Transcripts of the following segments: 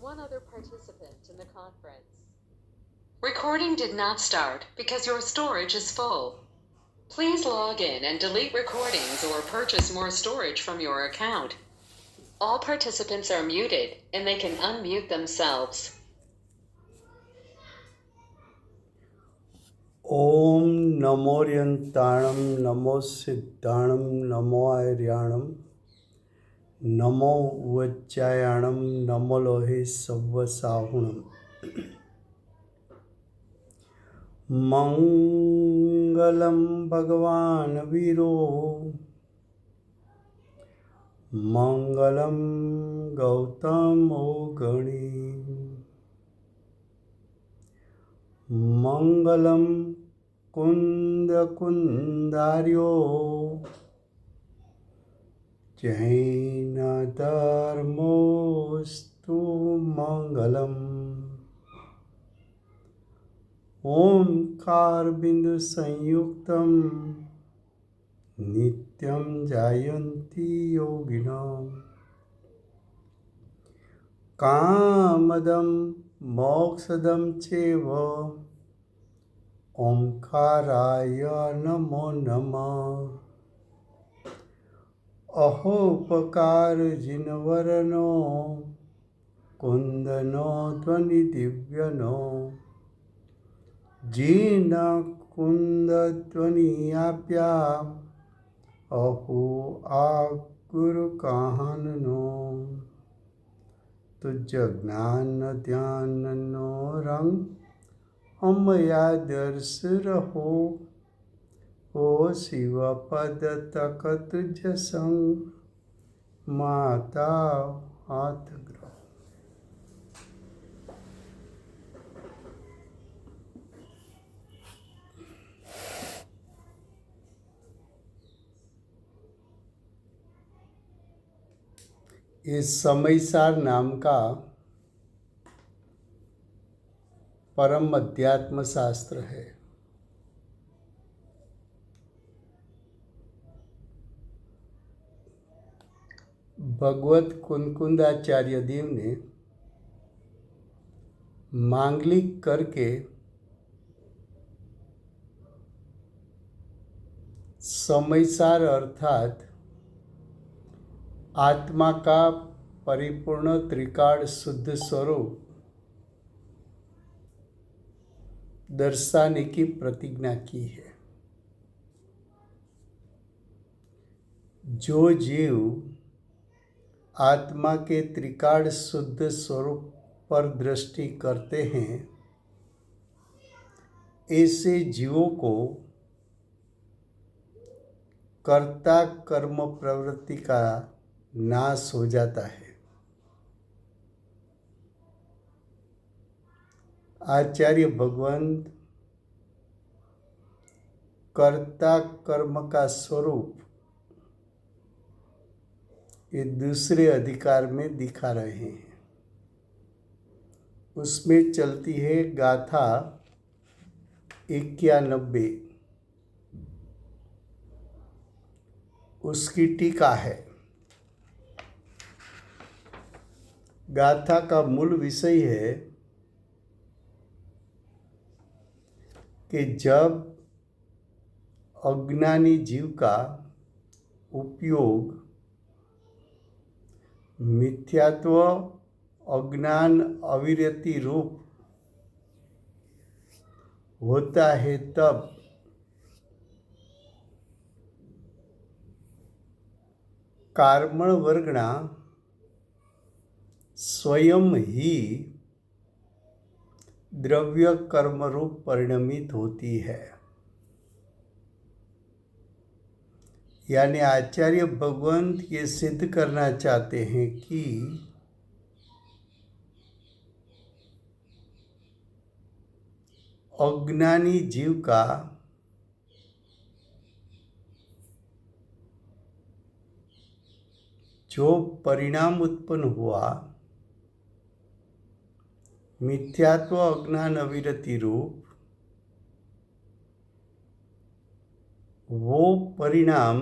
one other participant in the conference. Recording did not start because your storage is full. Please log in and delete recordings or purchase more storage from your account. All participants are muted and they can unmute themselves. ओम नमोर्यंताणं नमो सिद्धाणं नमो आर्याणं नमो उच्चायाणं नमो लोहे सव्वसाहुणं मंगलं भगवान् वीरो मंगलं गौतमो गणी मंगलं कुंदकुंदार्यो जैनधर्मोऽस्तु मंगलम् ओंकार बिंदु संयुक्तं नित्यं जायन्ति योगिनः कामदं मोक्षदं चैव ओंकाराय नमो नमः अहोपकार जिनवरनो कुंदनो ध्वनि दिव्यनो जीन कुंद ध्वनि आप्या अहो आ गुरु काहनो तुझ ज्ञान ध्यान नो रंग अमया दर्श रहो ओ शिव पद तक तुझ संग माता हाथ ग्रह। इस समयसार नाम का परम अध्यात्म शास्त्र है। भगवत कुंकुंदाचार्य देव ने मांगलिक करके समयसार अर्थात आत्मा का परिपूर्ण त्रिकाल शुद्ध स्वरूप दर्शाने की प्रतिज्ञा की है। जो जीव आत्मा के त्रिकाल शुद्ध स्वरूप पर दृष्टि करते हैं, ऐसे जीवों को कर्ता कर्म प्रवृत्ति का नाश हो जाता है। आचार्य भगवंत कर्ता कर्म का स्वरूप ये दूसरे अधिकार में दिखा रहे हैं। उसमें चलती है गाथा 91, उसकी टीका है। गाथा का मूल विषय है कि जब अज्ञानी जीव का उपयोग मिथ्यात्व अज्ञान अविरति रूप होता है, तब कार्मण वर्गणा स्वयं ही द्रव्य कर्म रूप परिणमित होती है। यानी आचार्य भगवंत ये सिद्ध करना चाहते हैं कि अज्ञानी जीव का जो परिणाम उत्पन्न हुआ मिथ्यात्व अज्ञान अविरति रूप, वो परिणाम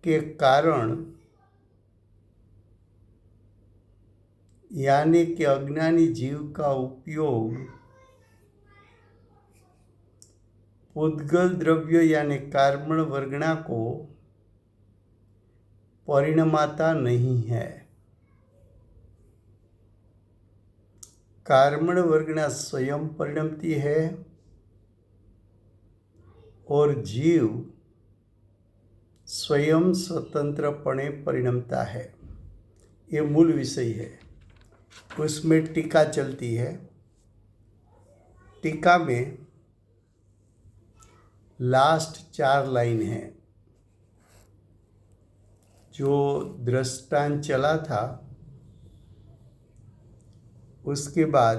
के कारण यानी कि अज्ञानी जीव का उपयोग पुद्गल द्रव्य यानी कार्बन वर्गणा को परिणमाता नहीं है। कार्बन वर्गणा स्वयं परिणमती है और जीव स्वयं स्वतंत्रपणे परिणमता है। ये मूल विषय है। उसमें टीका चलती है। टीका में लास्ट 4 लाइन है। जो दृष्टांत चला था उसके बाद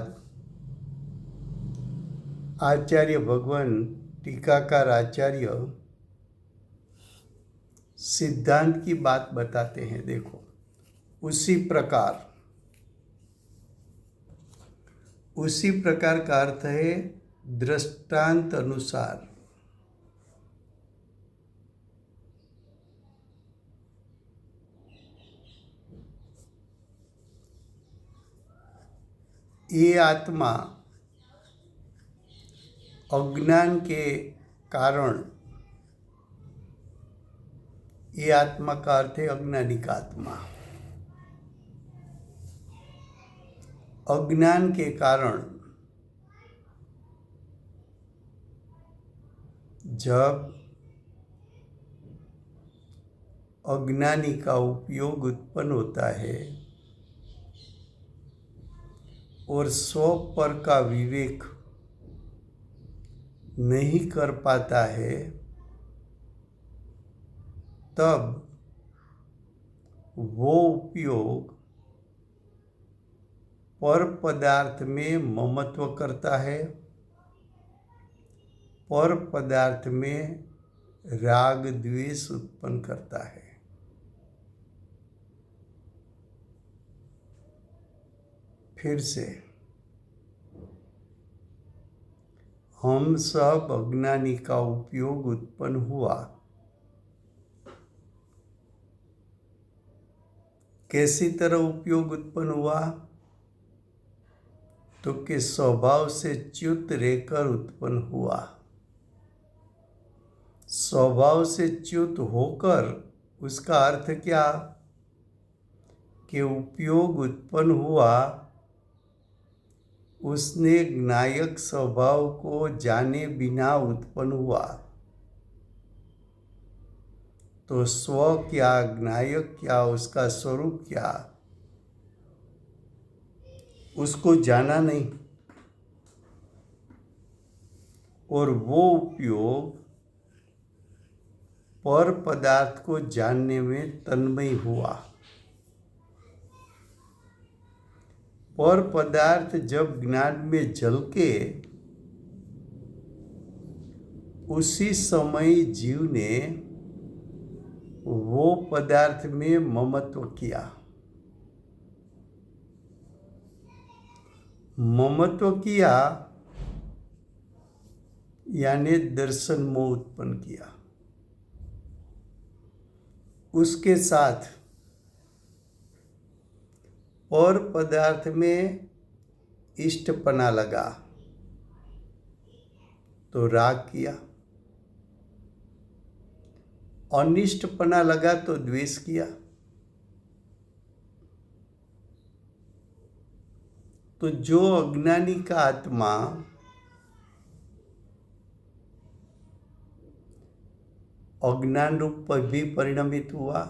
आचार्य भगवान टीकाकार आचार्य सिद्धांत की बात बताते हैं। देखो, उसी प्रकार का अर्थ है दृष्टांत अनुसार। ये आत्मा अज्ञान के कारण, ये आत्मा का अर्थ है अज्ञानी का आत्मा। अज्ञान के कारण जब अज्ञानी का उपयोग उत्पन्न होता है और स्व पर का विवेक नहीं कर पाता है, तब वो उपयोग पर पदार्थ में ममत्व करता है, पर पदार्थ में राग द्वेष उत्पन्न करता है। फिर से, हम सब अज्ञानी का उपयोग उत्पन्न हुआ। कैसी तरह उपयोग उत्पन्न हुआ? तो कि स्वभाव से च्युत रहकर उत्पन्न हुआ। स्वभाव से च्युत होकर उसका अर्थ क्या? कि उपयोग उत्पन्न हुआ, उसने ज्ञायक स्वभाव को जाने बिना उत्पन्न हुआ। तो स्व क्या, ज्ञायक क्या, उसका स्वरूप क्या, उसको जाना नहीं। और वो उपयोग पर पदार्थ को जानने में तन्मय हुआ। पर पदार्थ जब ज्ञान में झलके, उसी समय जीव ने वो पदार्थ में ममत्व किया। ममत्व किया यानी दर्शन मोह उत्पन्न किया। उसके साथ और पदार्थ में इष्टपना लगा तो राग किया, अनिष्टपना लगा तो द्वेष किया। तो जो अज्ञानी का आत्मा अज्ञान रूप पर भी परिणमित हुआ,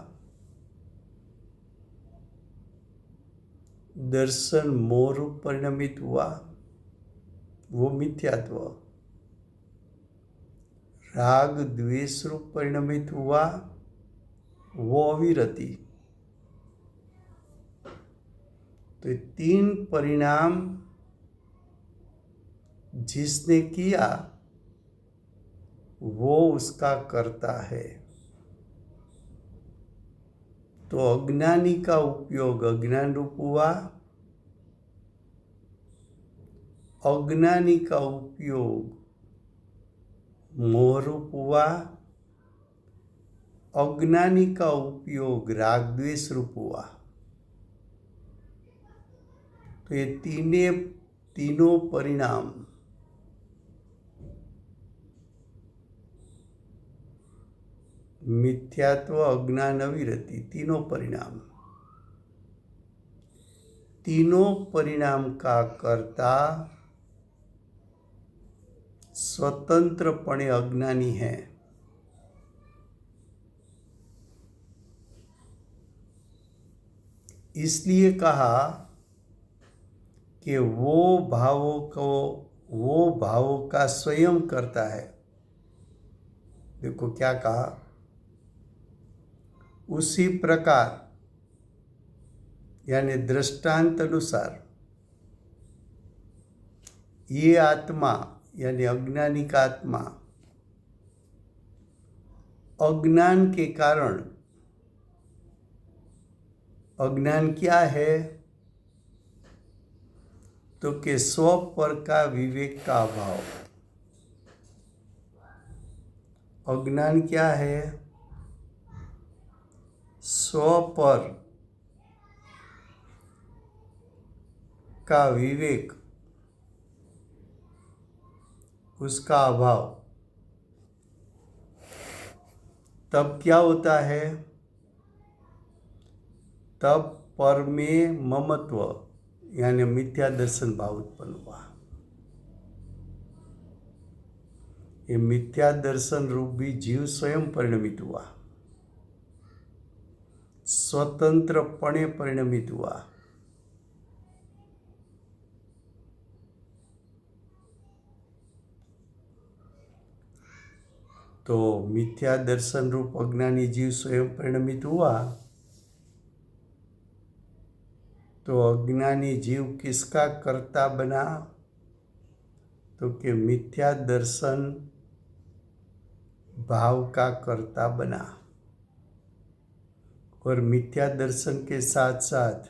दर्शन मोह रूप परिणमित हुआ, वो मिथ्यात्व। राग द्वेष रूप परिणमित हुआ, वो अविरति। तो ये 3 परिणाम जिसने किया वो उसका कर्ता है। तो अज्ञानी का उपयोग अज्ञान रूप हुआ, अज्ञानी का उपयोग मोह रूप हुआ, अज्ञानी का उपयोग राग द्वेष रूप हुआ। तो ये तीनों परिणाम मिथ्यात्व, अज्ञान, अविरति, तीनों परिणाम का कर्ता स्वतंत्रपणे अज्ञानी है। इसलिए कहा कि वो भावों का स्वयं करता है। देखो क्या कहा, उसी प्रकार यानी दृष्टांत अनुसार ये आत्मा यानी अज्ञानी का आत्मा अज्ञान के कारण, अज्ञान क्या है तो कि स्व पर का विवेक का अभाव। अज्ञान क्या है? स्व पर का विवेक, उसका अभाव। तब क्या होता है? तब पर में ममत्व यानी मिथ्या दर्शन भाव उत्पन्न हुआ। ये मिथ्या दर्शन रूप भी जीव स्वयं परिणमित हुआ, स्वतंत्रपणे परिणमित हुआ। तो मिथ्या दर्शन रूप अज्ञानी जीव स्वयं परिणमित हुआ, तो अज्ञानी जीव किसका कर्ता बना? तो कि मिथ्या दर्शन भाव का कर्ता बना। और मिथ्या दर्शन के साथ साथ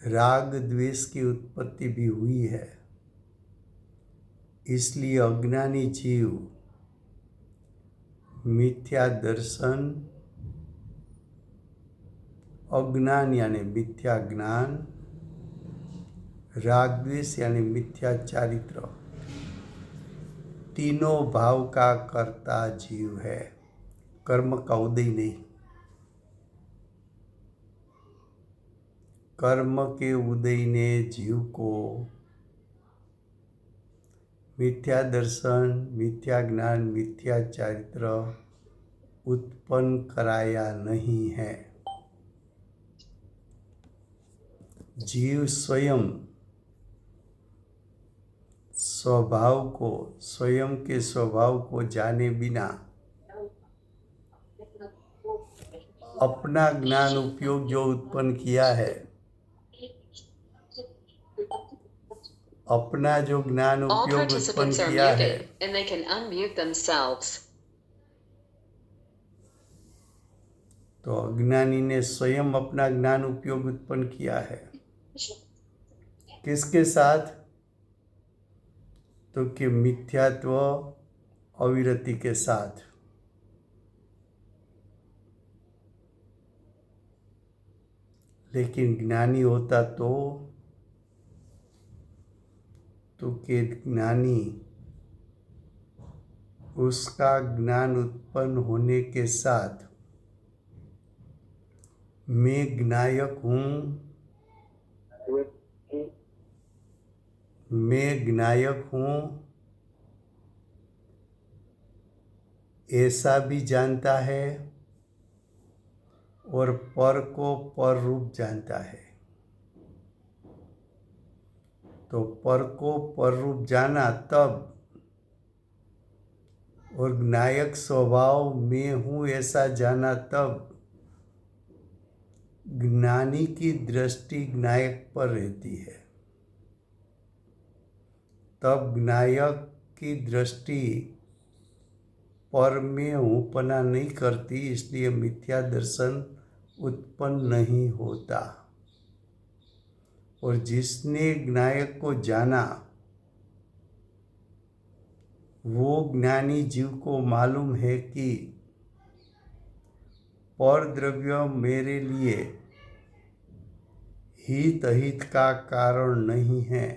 राग द्वेष की उत्पत्ति भी हुई है। इसलिए अज्ञानी जीव मिथ्या दर्शन, अज्ञान यानी मिथ्या ज्ञान, राग द्वेष यानी मिथ्या चारित्र, तीनों भाव का कर्ता जीव है, कर्म का उदय नहीं। कर्म के उदय ने जीव को मिथ्या दर्शन, मिथ्या ज्ञान, मिथ्या चारित्र उत्पन्न कराया नहीं है। जीव स्वयं स्वयं के स्वभाव को जाने बिना अपना ज्ञान उपयोग जो उत्पन्न किया है, अपना जो ज्ञान All उपयोग उत्पन्न participants are किया है, muted, and they can unmute themselves. तो अज्ञानी ने स्वयं अपना ज्ञान उपयोग उत्पन्न किया है। किसके साथ? तो कि मिथ्यात्व अविरति के साथ। लेकिन ज्ञानी होता तो कि ज्ञानी उसका ज्ञान उत्पन्न होने के साथ मैं ज्ञायक हूँ, मैं ज्ञायक हूँ ऐसा भी जानता है और पर को पर रूप जानता है। तो पर को पर रूप जाना तब, और ज्ञायक स्वभाव मैं हूँ ऐसा जाना तब, ज्ञानी की दृष्टि ज्ञायक पर रहती है। तब ज्ञायक की दृष्टि पर में हूँपना नहीं करती, इसलिए मिथ्या दर्शन उत्पन्न नहीं होता। और जिसने ज्ञायक को जाना वो ज्ञानी जीव को मालूम है कि पर द्रव्य मेरे लिए हित अहित का कारण नहीं है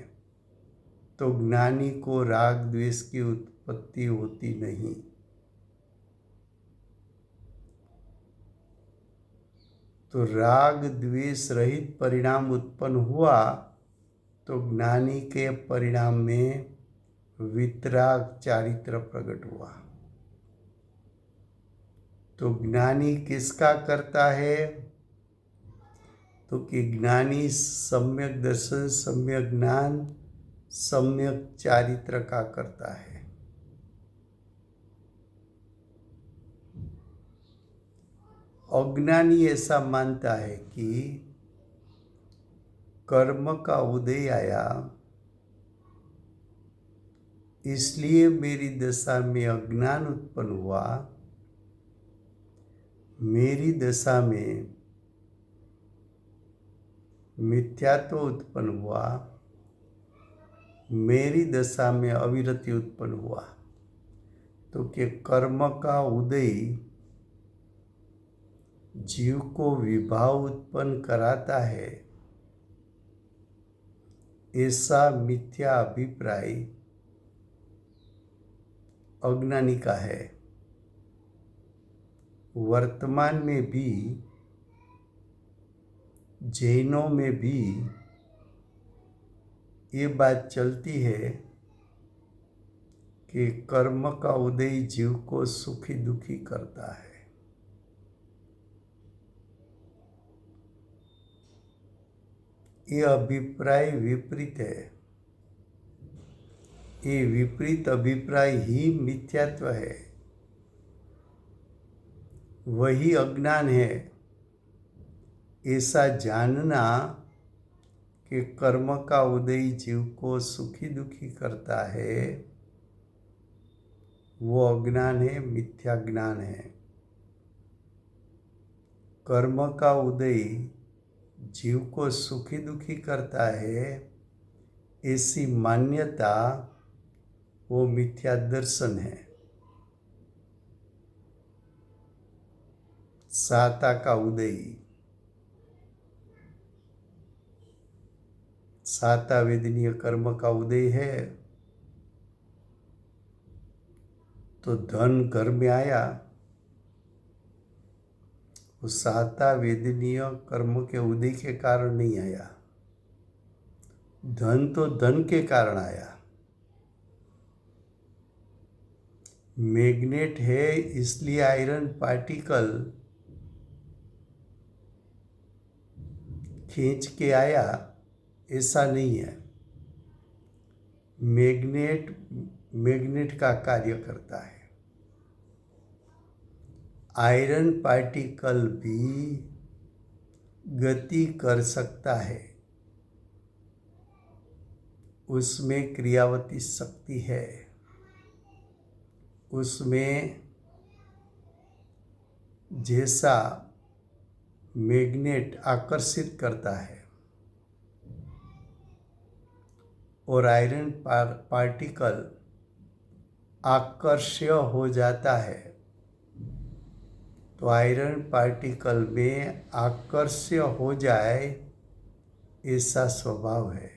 तो ज्ञानी को राग द्वेष की उत्पत्ति होती नहीं। तो राग द्वेष रहित परिणाम उत्पन्न हुआ तो ज्ञानी के परिणाम में वितराग चारित्र प्रकट हुआ। तो ज्ञानी किसका करता है? तो कि ज्ञानी सम्यक दर्शन, सम्यक ज्ञान, सम्यक चारित्र का करता है। अज्ञानी ऐसा मानता है कि कर्म का उदय आया इसलिए मेरी दशा में अज्ञान उत्पन्न हुआ, मेरी दशा में मिथ्यात्व उत्पन्न हुआ, मेरी दशा में अविरति उत्पन्न हुआ। तो कि कर्म का उदय जीव को विभाव उत्पन्न कराता है, ऐसा मिथ्या अभिप्राय अज्ञानी का है। वर्तमान में भी जैनों में भी ये बात चलती है कि कर्म का उदय जीव को सुखी दुखी करता है। ये अभिप्राय विपरीत है। ये विपरीत अभिप्राय ही मिथ्यात्व है, वही अज्ञान है। ऐसा जानना कि कर्म का उदय जीव को सुखी दुखी करता है, वो अज्ञान है, मिथ्या ज्ञान है। कर्म का उदय जीव को सुखी दुखी करता है, ऐसी मान्यता वो मिथ्या दर्शन है। साता का उदय, साता वेदनीय कर्म का उदय है तो धन घर में आया, वो साता वेदनीय कर्म के उदय के कारण नहीं आया, धन तो धन के कारण आया। मैग्नेट है इसलिए आयरन पार्टिकल खींच के आया, ऐसा नहीं है। मैग्नेट का कार्य करता है। आयरन पार्टिकल भी गति कर सकता है, उसमें क्रियावती शक्ति है, उसमें जैसा मैग्नेट आकर्षित करता है और आयरन पार्टिकल आकर्षय हो जाता है, तो आयरन पार्टिकल में आकर्षय हो जाए ऐसा स्वभाव है।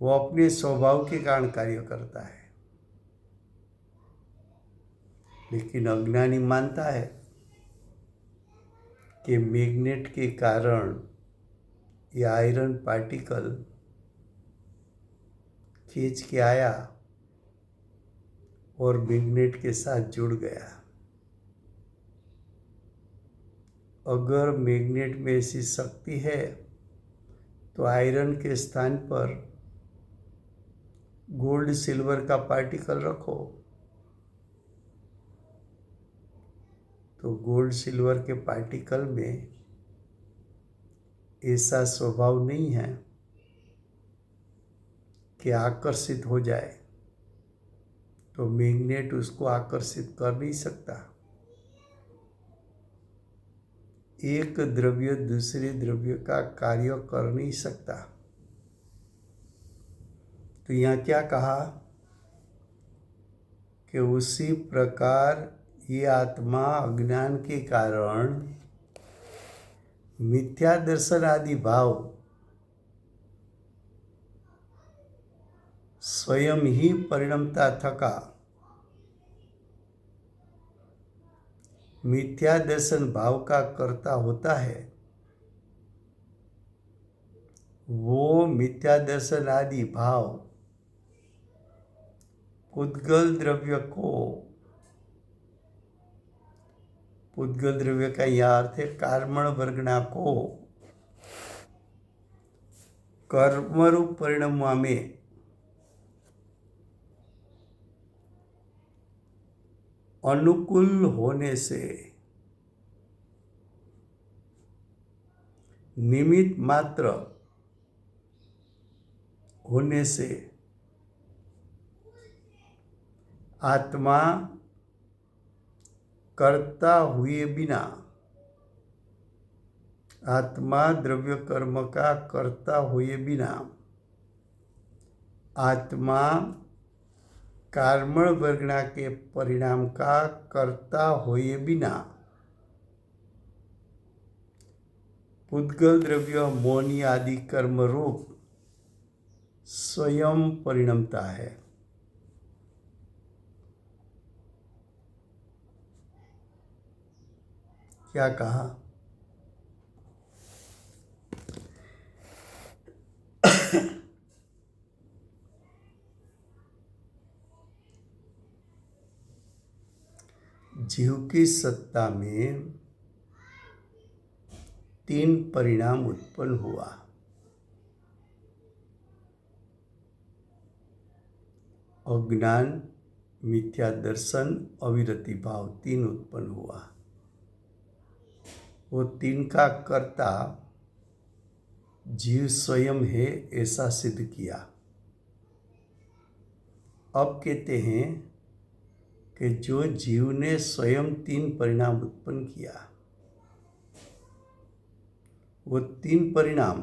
वो अपने स्वभाव के कारण कार्य करता है। लेकिन अज्ञानी मानता है कि मैग्नेट के कारण ये आयरन पार्टिकल खींच के आया और मैग्नेट के साथ जुड़ गया। अगर मैग्नेट में ऐसी शक्ति है तो आयरन के स्थान पर गोल्ड सिल्वर का पार्टिकल रखो, तो गोल्ड सिल्वर के पार्टिकल में ऐसा स्वभाव नहीं है कि आकर्षित हो जाए, तो मैग्नेट उसको आकर्षित कर नहीं सकता। एक द्रव्य दूसरे द्रव्य का कार्य कर नहीं सकता। तो यहाँ क्या कहा कि उसी प्रकार ये आत्मा अज्ञान के कारण मिथ्या दर्शन आदि भाव स्वयं ही परिणमता थका मिथ्या दर्शन भाव का कर्ता होता है, वो मिथ्या दर्शन आदि भाव पुद्गल द्रव्य को, पुद्गल द्रव्य का यह अर्थ है कर्मण वर्गना को कर्मरूप परिणमवा में अनुकूल होने से निमित्त मात्र होने से आत्मा करता हुए बिना, आत्मा द्रव्य कर्म का करता हुए बिना, आत्मा कर्मण वर्गना के परिणाम का करता हुए बिना पुद्गल द्रव्य मौनी आदि कर्म रूप स्वयं परिणमता है। क्या कहा? जीव की सत्ता में तीन परिणाम उत्पन्न हुआ। अज्ञान, मिथ्या दर्शन, अविरति भाव, तीन उत्पन्न हुआ। वो तीन का कर्ता जीव स्वयं है, ऐसा सिद्ध किया। अब कहते हैं कि जो जीव ने स्वयं तीन परिणाम उत्पन्न किया, वो तीन परिणाम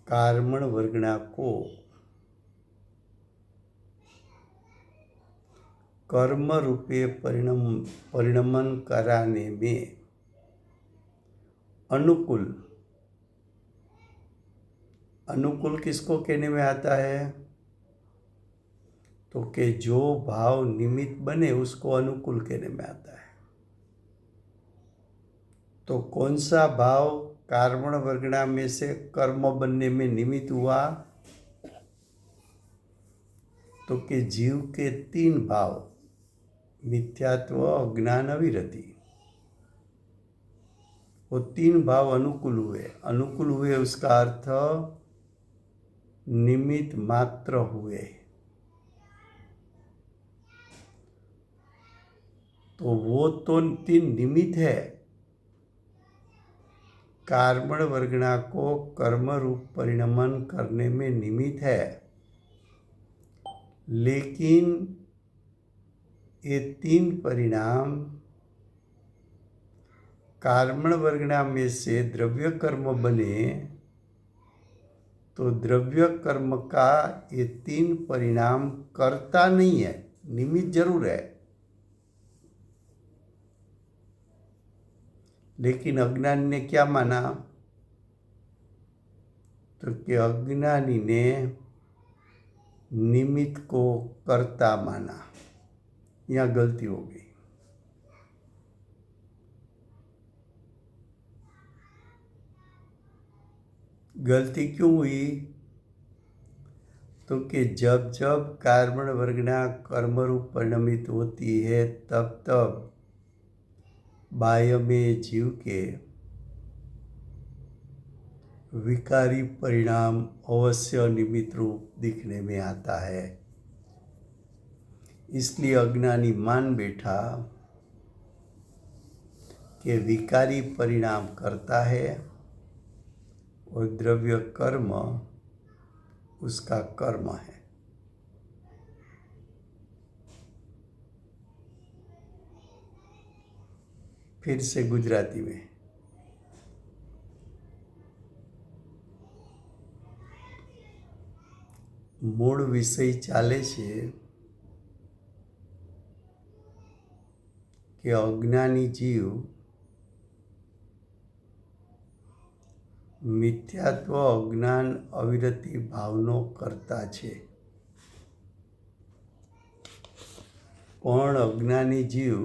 कर्मण वर्गना को कर्म रूपे परिणमन कराने में अनुकूल, अनुकूल किसको कहने में आता है? तो कि जो भाव निमित्त बने उसको अनुकूल कहने में आता है। तो कौन सा भाव कर्मण वर्गना में से कर्म बनने में निमित्त हुआ? तो कि जीव के तीन भाव, मिथ्यात्व, अज्ञान, अविरति, वो तीन भाव अनुकूल हुए। अनुकूल हुए उसका अर्थ निमित्त मात्र हुए। तो वो तो तीन निमित्त है, कर्मण वर्गना को कर्म रूप परिणमन करने में निमित्त है, लेकिन ये तीन परिणाम कर्मण वर्गना में से द्रव्य कर्म बने तो द्रव्य कर्म का ये तीन परिणाम करता नहीं है, निमित्त जरूर है। लेकिन अज्ञानी ने क्या माना? तो कि अज्ञानी ने निमित्त को कर्ता माना। यहाँ गलती हो गई। गलती क्यों हुई? तो कि जब जब कर्मण वर्गना कर्म रूप परिणमित होती है तब तब बाह्य में जीव के विकारी परिणाम अवश्य निमित्त रूप दिखने में आता है। इसलिए अज्ञानी मान बैठा कि विकारी परिणाम करता है और द्रव्य कर्म उसका कर्म है। फिर से गुजराती में, મૂળ વિષય ચાલે છે કે અજ્ઞાની જીવ મિથ્યાત્વ અજ્ઞાન અવિરતિ ભાવનો કરતા છે, પણ અજ્ઞાની જીવ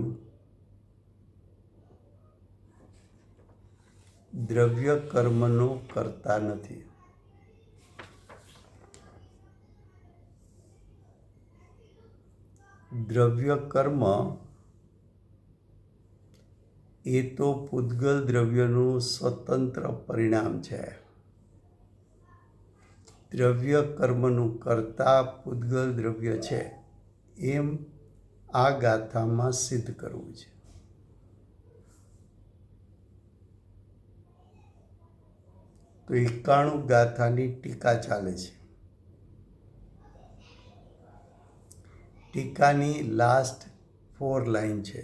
દ્રવ્ય કર્મનો કરતા નથી. દ્રવ્ય કર્મ એ તો પૂતગલ દ્રવ્યનું સ્વતંત્ર પરિણામ છે. દ્રવ્ય કર્મનું કરતા પૂતગલ દ્રવ્ય છે એમ આ ગાથામાં સિદ્ધ કરવું છે. તો 91 ગાથાની ટીકા ચાલે છે. ટીકાની લાસ્ટ 4 લાઈન છે.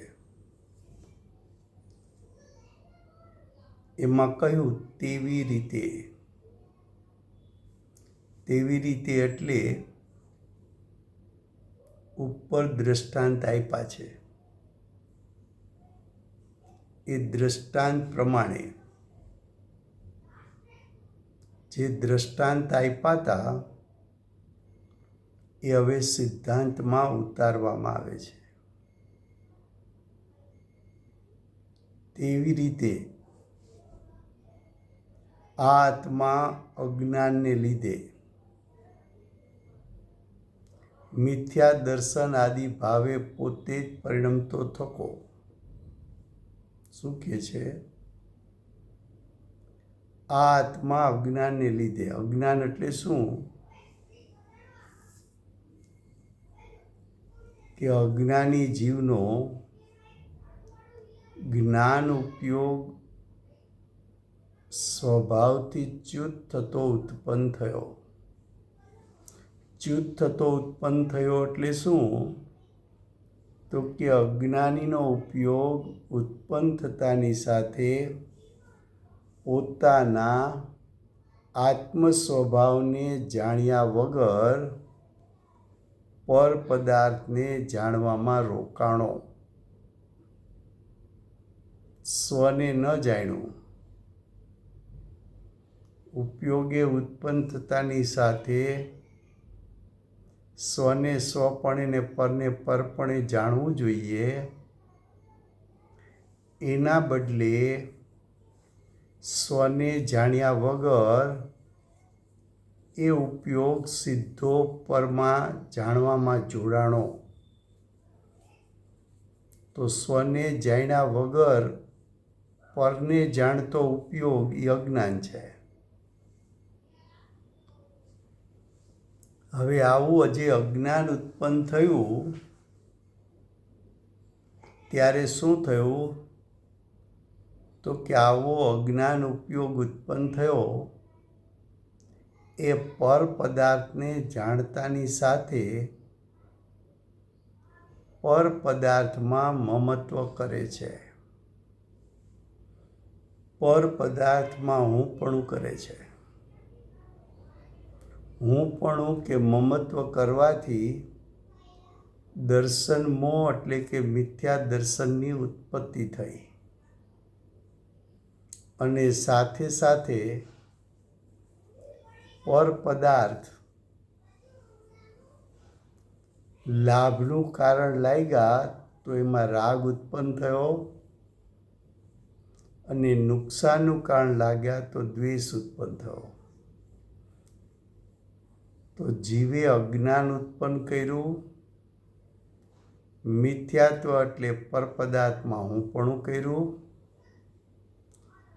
એમાં કહ્યું તેવી રીતે. તેવી રીતે એટલે ઉપર દ્રષ્ટાંત આપ્યા છે એ દ્રષ્ટાંત પ્રમાણે જે દ્રષ્ટાંત આપ્યા હતા એ હવે સિદ્ધાંતમાં ઉતારવામાં આવે છે. તેવી રીતે આ આત્મા અજ્ઞાનને લીધે મિથ્યા દર્શન આદિ ભાવે પોતે જ પરિણમતો થકો. શું કહે છે? આ આત્મા અજ્ઞાનને લીધે. અજ્ઞાન એટલે શું? કે અજ્ઞાની જીવનો જ્ઞાન ઉપયોગ સ્વભાવથી ચ્યુત થતો ઉત્પન્ન થયો. ચ્યુત થતો ઉત્પન્ન થયો એટલે શું? તો કે અજ્ઞાનીનો ઉપયોગ ઉત્પન્ન થતાની સાથે પોતાના આત્મ સ્વભાવને જાણ્યા વગર પર પદાર્થને જાણવામાં રોકાણો. સ્વને ન જાણ્યું. ઉપયોગે ઉત્પન્ન થતાની સાથે સ્વને સ્વપણે ને પરને પરપણે જાણવું જોઈએ. એના બદલે સ્વને જાણ્યા વગર એ ઉપયોગ સીધો પરમાં જાણવામાં જોડાણો. તો સ્વને જાણ્યા વગર પરને જાણતો ઉપયોગ એ અજ્ઞાન છે. હવે આવું જે અજ્ઞાન ઉત્પન્ન થયું ત્યારે શું થયું? તો કે આવો અજ્ઞાન ઉપયોગ ઉત્પન્ન થયો એ પર પદાર્થને જાણતાની સાથે પર પદાર્થમાં મમત્વ કરે છે. પર પદાર્થમાં હુંપણું કરે છે. હુંપણું કે મમત્વ કરવાથી દર્શન મોહ એટલે કે મિથ્યા દર્શનની ઉત્પત્તિ થઈ. અને સાથે સાથે પર પદાર્થ લાભનું કારણ લાગ્યા તો એમાં રાગ ઉત્પન્ન થયો, અને નુકસાનનું કારણ લાગ્યા તો દ્વેષ ઉત્પન્ન થયો. તો જીવે અજ્ઞાન ઉત્પન્ન કર્યું, મિથ્યાત્વ એટલે પર પદાર્થમાં હુંપણું કર્યું,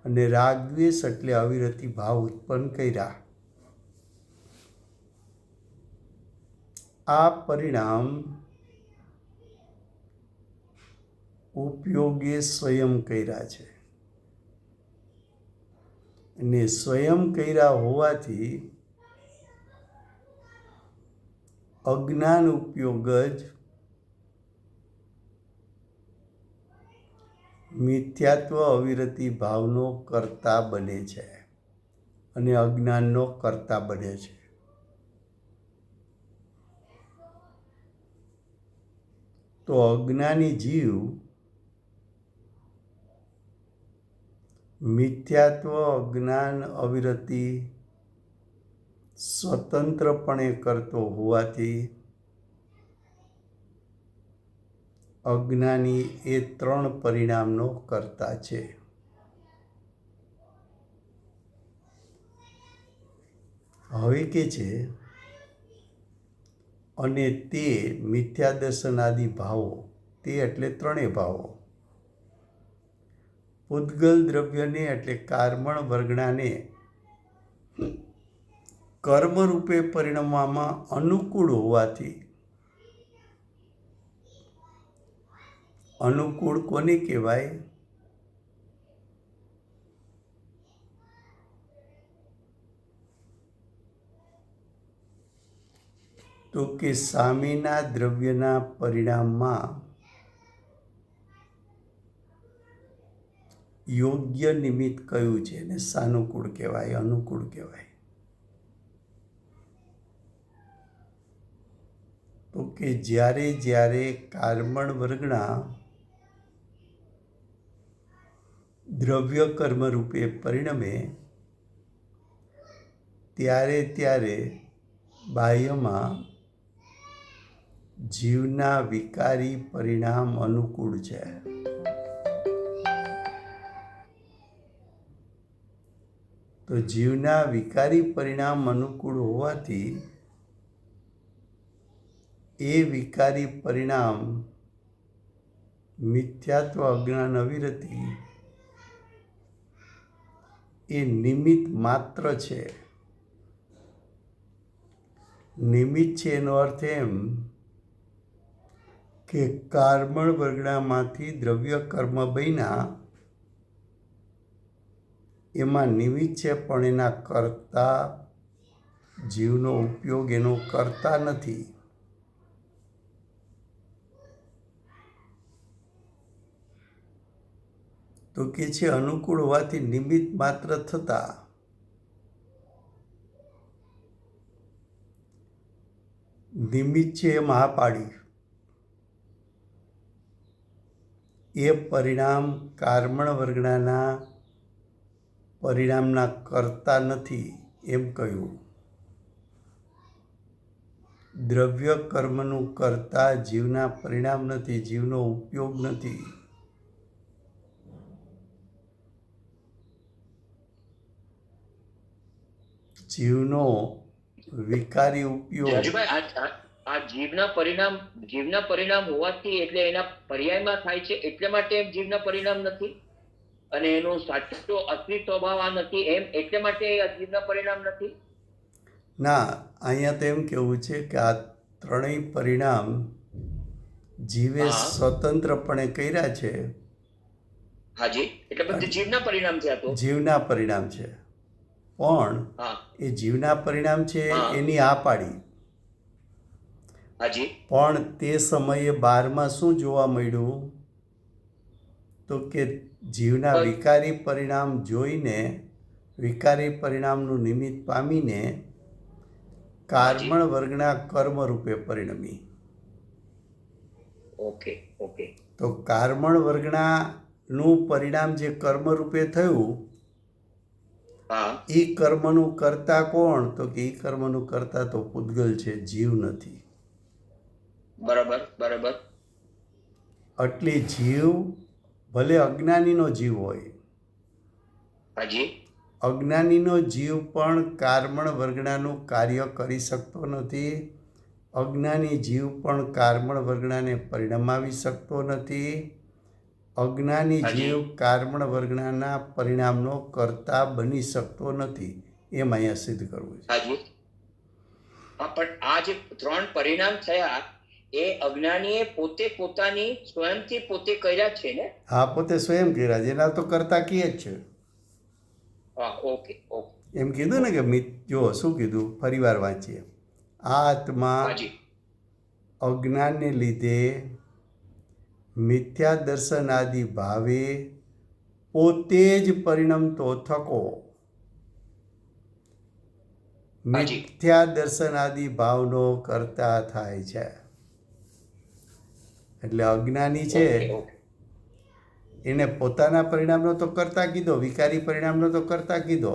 અને રાગ દ્વેષ એટલે અવિરતિ ભાવ ઉત્પન્ન કર્યા. આ પરિણામ ઉપયોગે સ્વયં કર્યા છે. અને સ્વયં કર્યા હોવાથી અજ્ઞાન ઉપયોગ જ મિથ્યાત્વ અવિરતિ ભાવનો કર્તા બને છે અને અજ્ઞાનનો કર્તા બને છે. તો અજ્ઞાની જીવ મિથ્યાત્વ અજ્ઞાન અવિરતિ સ્વતંત્રપણે કરતો હોવાથી અજ્ઞાની એ 3 પરિણામનો કર્તા છે. હવે કે છે અને તે મિથ્યા દર્શનાદિ ભાવો, તે એટલે 3 ભાવો, પૂતગલ દ્રવ્યને એટલે કાર્મણ વર્ગણાને કર્મરૂપે પરિણમવામાં અનુકૂળ હોવાથી, અનુકૂળ કોને કહેવાય? તો કે સામેના દ્રવ્યના પરિણામમાં યોગ્ય નિમિત્ત કયું છે ને સાનુકૂળ કહેવાય, અનુકૂળ કહેવાય? તો કે જ્યારે જ્યારે કાર્મણ વર્ગના દ્રવ્ય કર્મ રૂપે પરિણમે ત્યારે ત્યારે બાહ્યમાં જીવના વિકારી પરિણામ અનુકૂળ છે. તો જીવના વિકારી પરિણામ અનુકૂળ હોવાથી એ વિકારી પરિણામ મિથ્યાત્વ અજ્ઞાન અવિરતિ એ નિમિત્ત માત્ર છે. નિમિત્ત છે એનો અર્થ એમ કે કાર્મણ વર્ગણામાંથી દ્રવ્ય કર્મ બન્યા એમાં નિમિત્ત છે, પણ એના કર્તા જીવનો ઉપયોગ એનો કરતા નથી. તો કે છે અનુકૂળ હોવાથી નિમિત્ત માત્ર થતા નિમિત્ત છે એ મહાપાળી, એ પરિણામ કાર્મણ વર્ગણાના પરિણામના કરતા નથી એમ કહ્યું. દ્રવ્ય કર્મનું કરતા જીવના પરિણામ નથી, જીવનો ઉપયોગ નથી. જીવનો વિકારી ઉપયોગ. રાજુભાઈ, આ જીવના પરિણામ હોવાથી એટલે એના પર્યાયમાં થાય છે, એટલે માટે એમ જીવના પરિણામ નથી, અને એનો સાચો અસલી સ્વભાવ આ નથી એમ એટલે માટે આ જીવના પરિણામ નથી. ના, અહીંયા તો એમ કહેવું છે કે આ 3 પરિણામ જીવે સ્વતંત્રપણે કર્યા છે. હાજી, એટલે બધું જીવના પરિણામ છે. આ તો જીવના પરિણામ છે, પણ એ જીવના પરિણામ છે એની આ પાડી. હાજી. પણ તે સમયે 12માં શું જોવા મળ્યું? તો કે જીવના વિકારી પરિણામ જોઈને, વિકારી પરિણામનું નિમિત્ત પામીને કાર્મણ વર્ગના કર્મ રૂપે પરિણમી. Okay okay. તો કાર્મણ વર્ગનાનું પરિણામ જે કર્મ રૂપે થયું, એ કર્મનું કરતા કોણ? તો કે એ કર્મનું કરતા તો પૂતગલ છે, જીવ નથી. બરાબર બરાબર. એટલે જીવ ભલે અજ્ઞાનીનો જીવ હોય, હાજી, અજ્ઞાનીનો જીવ પણ કાર્મણ વર્ગણાનું કાર્ય કરી શકતો નથી. અજ્ઞાની જીવ પણ કાર્મણ વર્ગણાને પરિણમાવી શકતો નથી. અજ્ઞાની જીવ કાર્મણ વર્ગણાના પરિણામનો કરતા બની શકતો નથી. એમ અહીંયા સિદ્ધ કરવું છે. હાજી. પણ આ જે 3 પરિણામ થયા એ અજ્ઞાનીએ પોતે પોતાની સ્વયંથી પોતે કર્યા છે ને? હા, પોતે સ્વયં કર્યા છે, એના તો કરતા કહે જ છે. Okay okay. એમ કીધું ને કે જો શું કીધું, ફરીવાર વાંચીએ. આ આત્મા અજ્ઞાનને લીધે મિથ્યા દર્શન આદિ ભાવે પોતે જ પરિણમતો થકો. મિથ્યા દર્શન આદિ ભાવનો કરતા થાય છે. એટલે અજ્ઞાની છે એને પોતાના પરિણામનો તો કરતા કીધો, વિકારી પરિણામનો તો કરતા કીધો,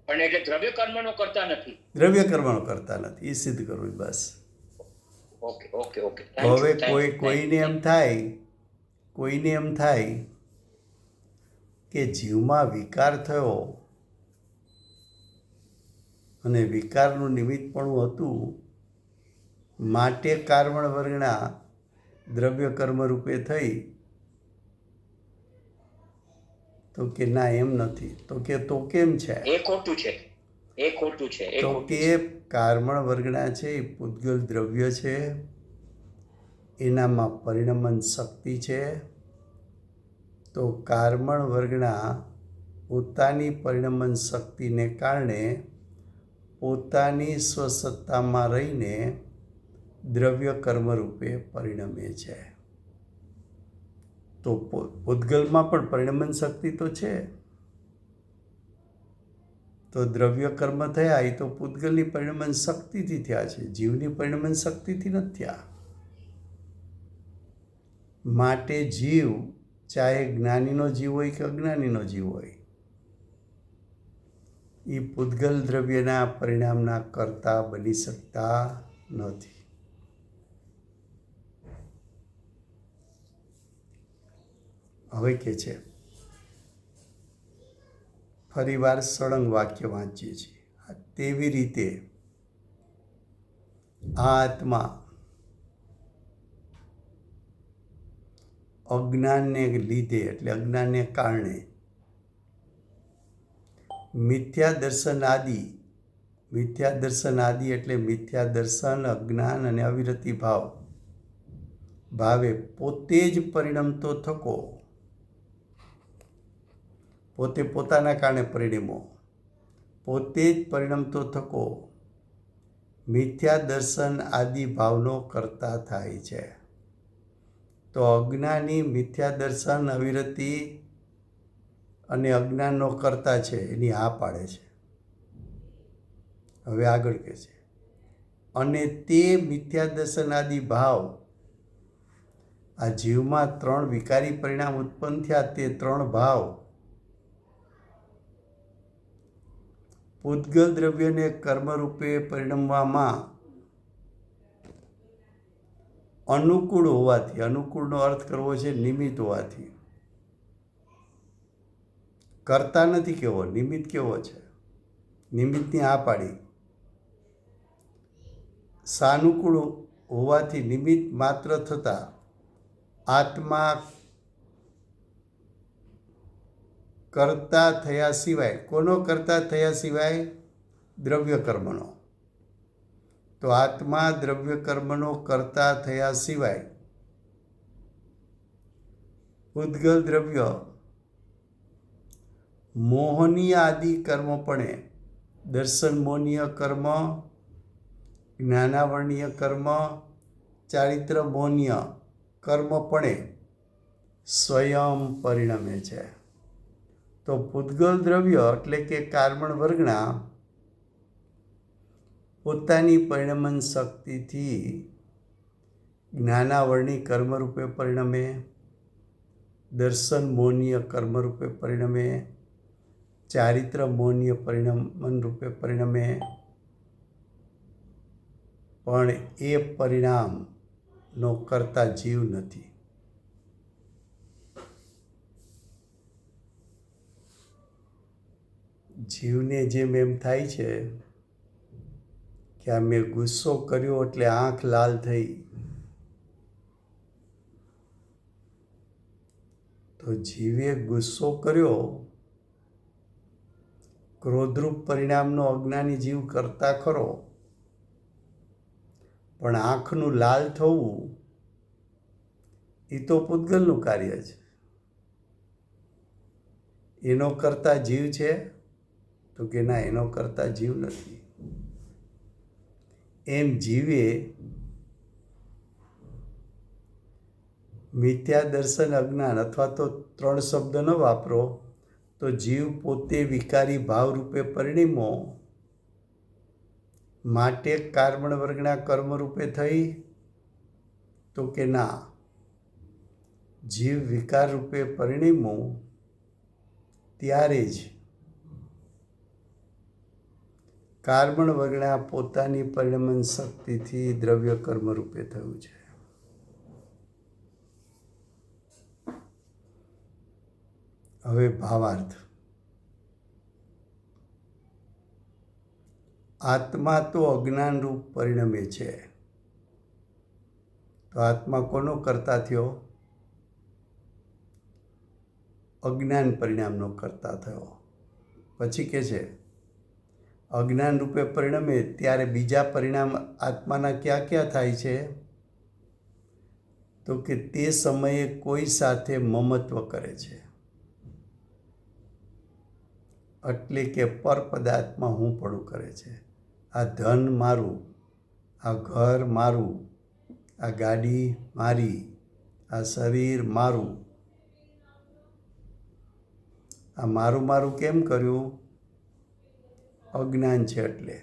પણ એટલે દ્રવ્ય કર્મનો કરતા નથી. દ્રવ્ય કર્મનો કરતા નથી. એ સિદ્ધ કરવું બસ. Okay okay okay. તો હવે કોઈને એમ થાય કે જીવમાં વિકાર થયો અને વિકારનું નિમિત્તપણું હતું, માટે કારણ વર્ગણા દ્રવ્ય કર્મ રૂપે થઈ. તો કે ના, એમ નથી. તો કેમ છે? એ ખોટું છે. તો કે કારમણ વર્ગના છે એ પૂતગલ દ્રવ્ય છે, એનામાં પરિણમન શક્તિ છે. તો કારમણ વર્ગના પોતાની પરિણમન શક્તિને કારણે પોતાની સ્વસત્તામાં રહીને દ્રવ્ય કર્મ રૂપે પરિણમે છે. તો પૂતગલમાં પણ પરિણમન શક્તિ તો છે. તો દ્રવ્ય કર્મ થયા એ તો પૂતગલની પરિણમન શક્તિથી થયા છે, જીવની પરિણમન શક્તિથી નથી થયા. માટે જીવ ચાહે જ્ઞાનીનો જીવ હોય કે અજ્ઞાનીનો જીવ હોય, એ પૂતગલ દ્રવ્યના પરિણામના કરતા બની શકતા નથી. હવે કે છે, ફરીવાર સળંગ વાક્ય વાંચીએ છીએ. તેવી રીતે આ આત્મા અજ્ઞાનને લીધે એટલે અજ્ઞાનને કારણે મિથ્યા દર્શન આદિ એટલે મિથ્યા દર્શન, અજ્ઞાન અને અવિરતિ ભાવે પોતે જ પરિણમતો થકો, પોતે પોતાના કારણે પરિણમો, પોતે જ પરિણમતો થકો મિથ્યા દર્શન આદિ ભાવનો કરતા થાય છે. તો અજ્ઞાની મિથ્યા દર્શન, અવિરતિ અને અજ્ઞાનનો કરતા છે, એની હા પાડે છે. હવે આગળ કહે છે, અને તે મિથ્યા દર્શન આદિ ભાવ આ જીવમાં 3 વિકારી પરિણામ ઉત્પન્ન થયા, તે 3 ભાવ પૂતગલ દ્રવ્યને કર્મરૂપે પરિણમવામાં અનુકૂળ હોવાથી, અનુકૂળનો અર્થ કરવો છે નિમિત્ત હોવાથી, કરતા નથી કેવો, નિમિત્ત કેવો છે, નિમિત્તની આ પાડી. સાનુકૂળ હોવાથી નિમિત્ત માત્ર થતા આત્મા કરતા થયા સિવાય, કોનો કરતા થયા સિવાય? દ્રવ્ય કર્મનો. તો આત્મા દ્રવ્ય કર્મનો કરતા થયા સિવાય પૂતગલ દ્રવ્ય મોહનીય આદિ કર્મપણે, દર્શન મોહનીય કર્મ, જ્ઞાનાવરણીય કર્મ, ચારિત્ર મોહનીય કર્મપણે સ્વયં પરિણમે છે. તો પૂતગલ દ્રવ્ય એટલે કે કારમણ વર્ગના પોતાની પરિણમન શક્તિથી જ્ઞાનાવરણી કર્મરૂપે પરિણમે, દર્શન મોહનીય કર્મરૂપે પરિણમે, ચારિત્ર મોહનીય પરિણમન રૂપે પરિણમે. પણ એ પરિણામનો કરતા જીવ નથી. જીવને જેમ એમ થાય છે કે આ મેં ગુસ્સો કર્યો એટલે આંખ લાલ થઈ, તો જીવે ગુસ્સો કર્યો, ક્રોધરૂપ પરિણામનો અજ્ઞાની જીવ કરતા ખરો, પણ આંખનું લાલ થવું એ તો પૂતગલનું કાર્ય છે. એનો કરતા જીવ છે? તો કે ના, એનો કરતા જીવ નથી. એમ જીવે મિથ્યા દર્શન, અજ્ઞાન, અથવા તો 3 શબ્દ ન વાપરો તો જીવ પોતે વિકારી ભાવ રૂપે પરિણમો, માટે કારમણ વર્ગના કર્મ રૂપે થઈ. તો કે ના, જીવ વિકાર રૂપે પરિણમ્યો ત્યારે જ કાર્બન વર્ગના પોતાની પરિણમન શક્તિથી દ્રવ્ય કર્મ રૂપે થયું છે. હવે ભાવાર્થ. આત્મા તો અજ્ઞાન રૂપ પરિણમે છે. તો આત્મા કોનો કરતા થયો? અજ્ઞાન પરિણામનો કરતા થયો. પછી કે છે અજ્ઞાન રૂપે પરિણમે ત્યારે બીજા પરિણામ આત્માના ક્યાં ક્યાં થાય છે? તો કે તે સમયે કોઈ સાથે મમત્વ કરે છે. એટલે કે પર પદાર્થમાં હું પડું કરે છે. આ ધન મારું, આ ઘર મારું, આ ગાડી મારી, આ શરીર મારું. આ મારું મારું કેમ કર્યું? અજ્ઞાન છે એટલે.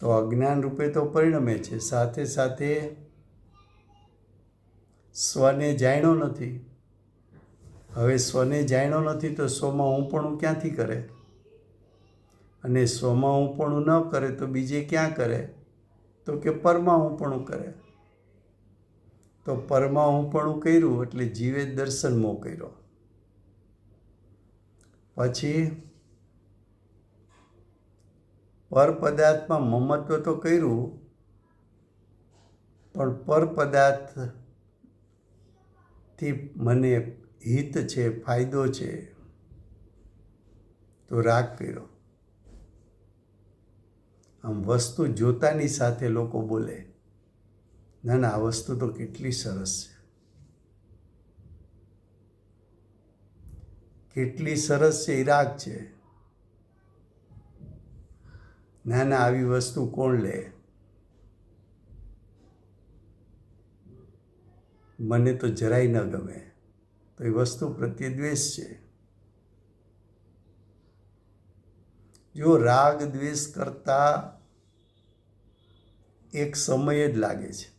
તો અજ્ઞાન રૂપે તો પરિણમે છે, સાથે સાથે સ્વને જાણ્યો નથી. હવે સ્વને જાણ્યો નથી તો સ્વમાં હુંપણું ક્યાંથી કરે? અને સ્વમાં હુંપણું ન કરે તો બીજે ક્યાં કરે? તો કે પરમાં હુંપણું કરે. તો પરમાં હુંપણું કર્યું એટલે જીવે દર્શન મોહ કર્યો. પછી પર પદાર્થમાં મમત્વ તો કર્યું, પણ પર પદાર્થથી મને હિત છે, ફાયદો છે, તો રાગ કર્યો. આમ વસ્તુ જોતાની સાથે લોકો બોલે, ના ના આ વસ્તુ તો કેટલી સરસ છે, કેટલી સરસ છે એ રાગ છે. ના ના આવી વસ્તુ કોણ લે? મને તો જરાય ન ગમે, તો એ વસ્તુ પ્રત્યે દ્વેષ છે. જો રાગ દ્વેષ કરતા એક સમય જ લાગે છે.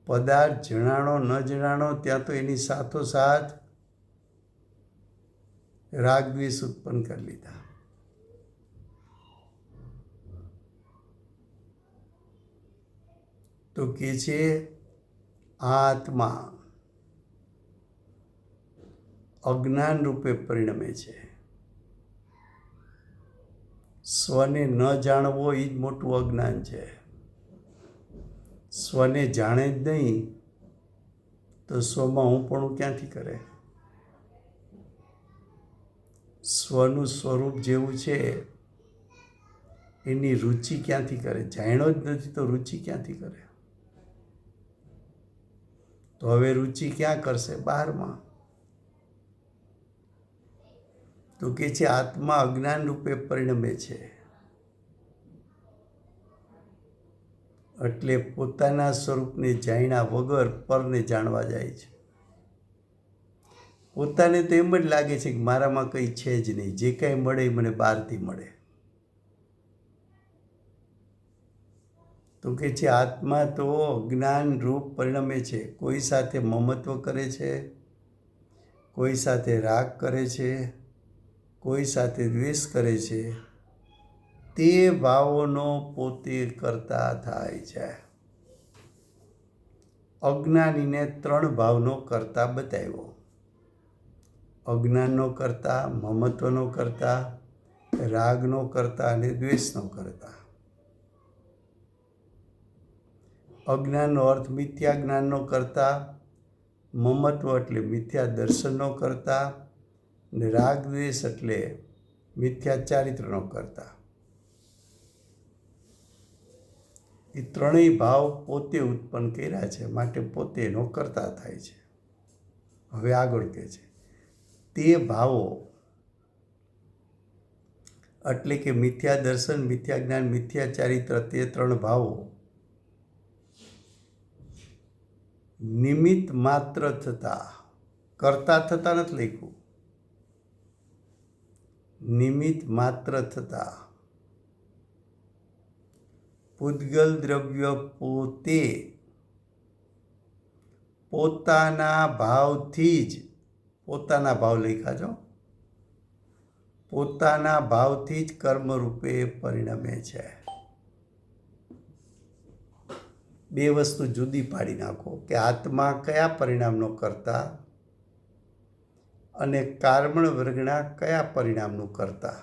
પદાર્થ જણાણો ન જણાણો ત્યાં તો એની સાથોસાથ રાગ દ્વેષ ઉત્પન્ન કરી લીધા. તો કે છે આત્મા અજ્ઞાન રૂપે પરિણમે છે. સ્વને ન જાણવો એ જ મોટું અજ્ઞાન છે. સ્વને જાણે જ નહીં તો સ્વમાં હુંપણું ક્યાંથી કરે? સ્વનું સ્વરૂપ જેવું છે એની રુચિ ક્યાંથી કરે? જાણ્યો જ નથી તો રુચિ ક્યાંથી કરે? તો હવે રુચિ ક્યાં કરશે? બહારમાં. તો કે છે આત્મા અજ્ઞાન રૂપે પરિણમે છે. એટલે પોતાના સ્વરૂપને જાણ્યા વગર પરને જાણવા જાય છે. પોતાને તો એમ જ લાગે છે કે મારામાં કંઈ છે જ નહીં, જે કાંઈ મળે એ મને બહારથી મળે. તો કે છે આત્મા તો અજ્ઞાન રૂપ પરિણમે છે. કોઈ સાથે મમત્વ કરે છે, કોઈ સાથે રાગ કરે છે, કોઈ સાથે દ્વેષ કરે છે. તે ભાવોનો પોતે કરતા થાય છે. અજ્ઞાનીને 3 ભાવનો કરતા બતાવ્યો. અજ્ઞાનનો કરતા, મમત્વનો કરતા, રાગનો કરતા અને દ્વેષનો કરતા. અજ્ઞાનનો અર્થ મિથ્યા જ્ઞાનનો કરતા, મમત્વ એટલે મિથ્યા દર્શનનો કરતા, અને રાગ દ્વેષ એટલે મિથ્યા ચારિત્રનો કરતા. એ ત્રણેય ભાવ પોતે ઉત્પન્ન કર્યા છે, માટે પોતે એનો કરતા થાય છે. હવે આગળ કહે છે તે ભાવો એટલે કે મિથ્યા દર્શન, મિથ્યા જ્ઞાન, મિથ્યા ચારિત્ર, તે 3 ભાવો નિમિત્ત માત્ર થતા, કરતા થતા નથી લખ્યું, નિમિત્ત માત્ર થતા પૂદગલ દ્રવ્ય પોતે પોતાના ભાવથી જ, પોતાના ભાવ લખ્યા છો, પોતાના ભાવથી જ કર્મરૂપે પરિણમે છે. બે વસ્તુ જુદી પાડી નાખો કે આત્મા કયા પરિણામનો કરતા અને કારમણ વર્ગના કયા પરિણામનું કરતા.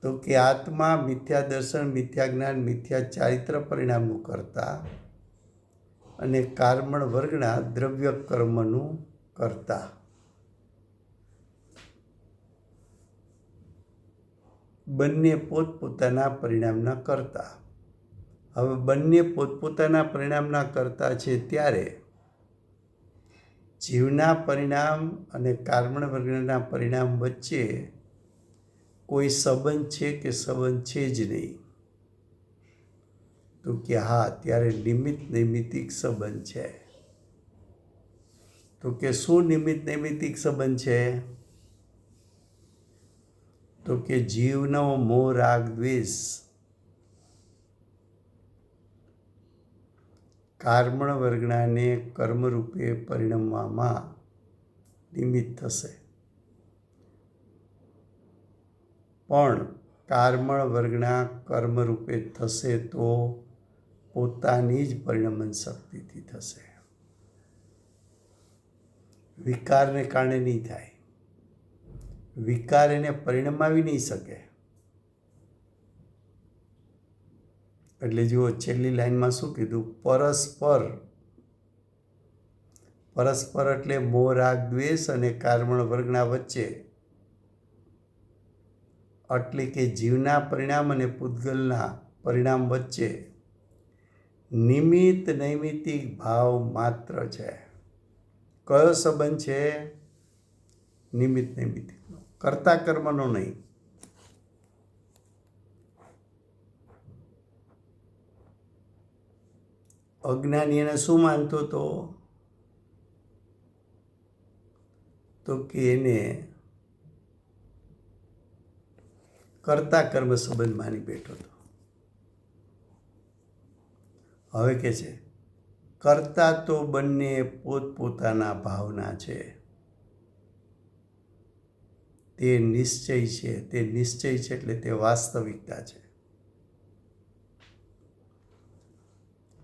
તો કે આત્મા મિથ્યા દર્શન, મિથ્યા જ્ઞાન, મિથ્યા ચારિત્ર પરિણામનું કરતા અને કારમણ વર્ગના દ્રવ્ય કર્મનું કરતા. બંને પોતપોતાના પરિણામના કરતા. હવે બંને પોતપોતાના પરિણામના કરતા છે ત્યારે જીવના પરિણામ અને કારમણ વર્ગના પરિણામ વચ્ચે કોઈ સંબંધ છે કે સંબંધ છે જ નહીં. તો કે હા, ત્યારે નિમિત્ત નૈમિત્તિક સંબંધ છે. તો કે શું નિમિત્ત નૈમિત્તિક સંબંધ છે? તો કે જીવનો મોહ રાગ દ્વેષ કારમણ વર્ગનાને કર્મરૂપે પરિણમવામાં નિમિત્ત થશે, પણ કારમણ વર્ગના કર્મરૂપે થશે તો પોતાની જ પરિણમન શક્તિથી થશે. વિકારને કારણે નહીં થાય. વિકાર એને પરિણમાવી નહીં શકે. એટલે જુઓ, છેલ્લી લાઈનમાં શું કીધું? પરસ્પર. પરસ્પર એટલે મોહ રાગ દ્વેષ અને કારમણ વર્ગના વચ્ચે, એટલે કે જીવના પરિણામ અને પૂતગલના પરિણામ વચ્ચે નિમિત્ત નૈમિત્તિક ભાવ માત્ર છે. કયો સંબંધ છે? નિમિત્ત નૈમિત્તિકનો, કર્તા કર્મનો નહીં. અજ્ઞાની એને શું માનતો હતો? તો કે એને કર્તા કર્મ સંબંધ માની બેઠો હતો. હવે કે છે કર્તા તો બંને પોતપોતાના ભાવના છે. તે નિશ્ચય છે. તે નિશ્ચય છે એટલે તે વાસ્તવિકતા છે.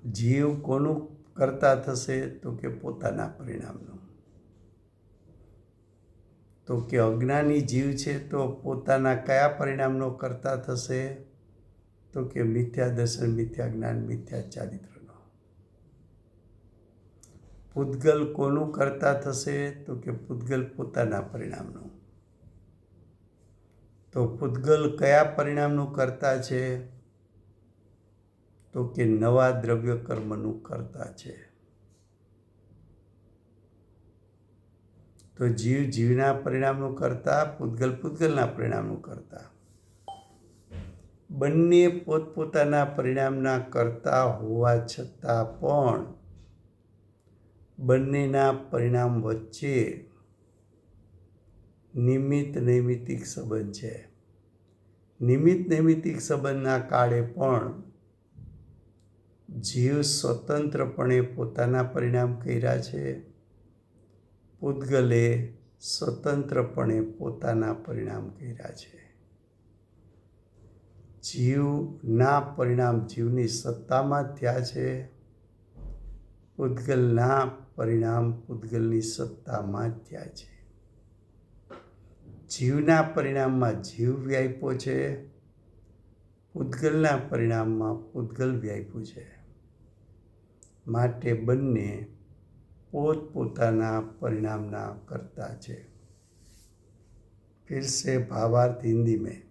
જીવ કોનું કરતા થશે? તો કે પોતાના પરિણામનું. તો કે અજ્ઞાની જીવ છે તો પોતાના કયા પરિણામનો કરતા થશે? તો કે મિથ્યા દર્શન, મિથ્યા જ્ઞાન, મિથ્યા ચારિત્રનો. પૂતગલ કોનું કરતા થશે? તો કે પૂતગલ પોતાના પરિણામનું. તો પૂતગલ કયા પરિણામનું કરતા છે? તો કે નવા દ્રવ્ય કર્મનું કરતા છે. તો જીવ જીવના પરિણામનું કરતા, પૂતગલ પૂતગલના પરિણામનું કરતા. બંને પોતપોતાના પરિણામના કરતા હોવા છતાં પણ બંનેના પરિણામ વચ્ચે નિમિત્ત નૈમિત્તિક સંબંધ છે. નિમિત્ત નૈમિત્તિક સંબંધના કાળે પણ જીવ સ્વતંત્રપણે પોતાના પરિણામ કર્યા છે, પૂતગલે સ્વતંત્રપણે પોતાના પરિણામ કર્યા છે. જીવના પરિણામ જીવની સત્તામાં થયા છે, પૂતગલના પરિણામ પૂતગલની સત્તામાં જ થયા છે. જીવના પરિણામમાં જીવ વ્યાપ્યો છે, પૂતગલના પરિણામમાં પૂતગલ વ્યાપ્યું છે. માટે બંને પોતપોતાના परिणामना करता है। फिर से भावार्थ हिंदी में।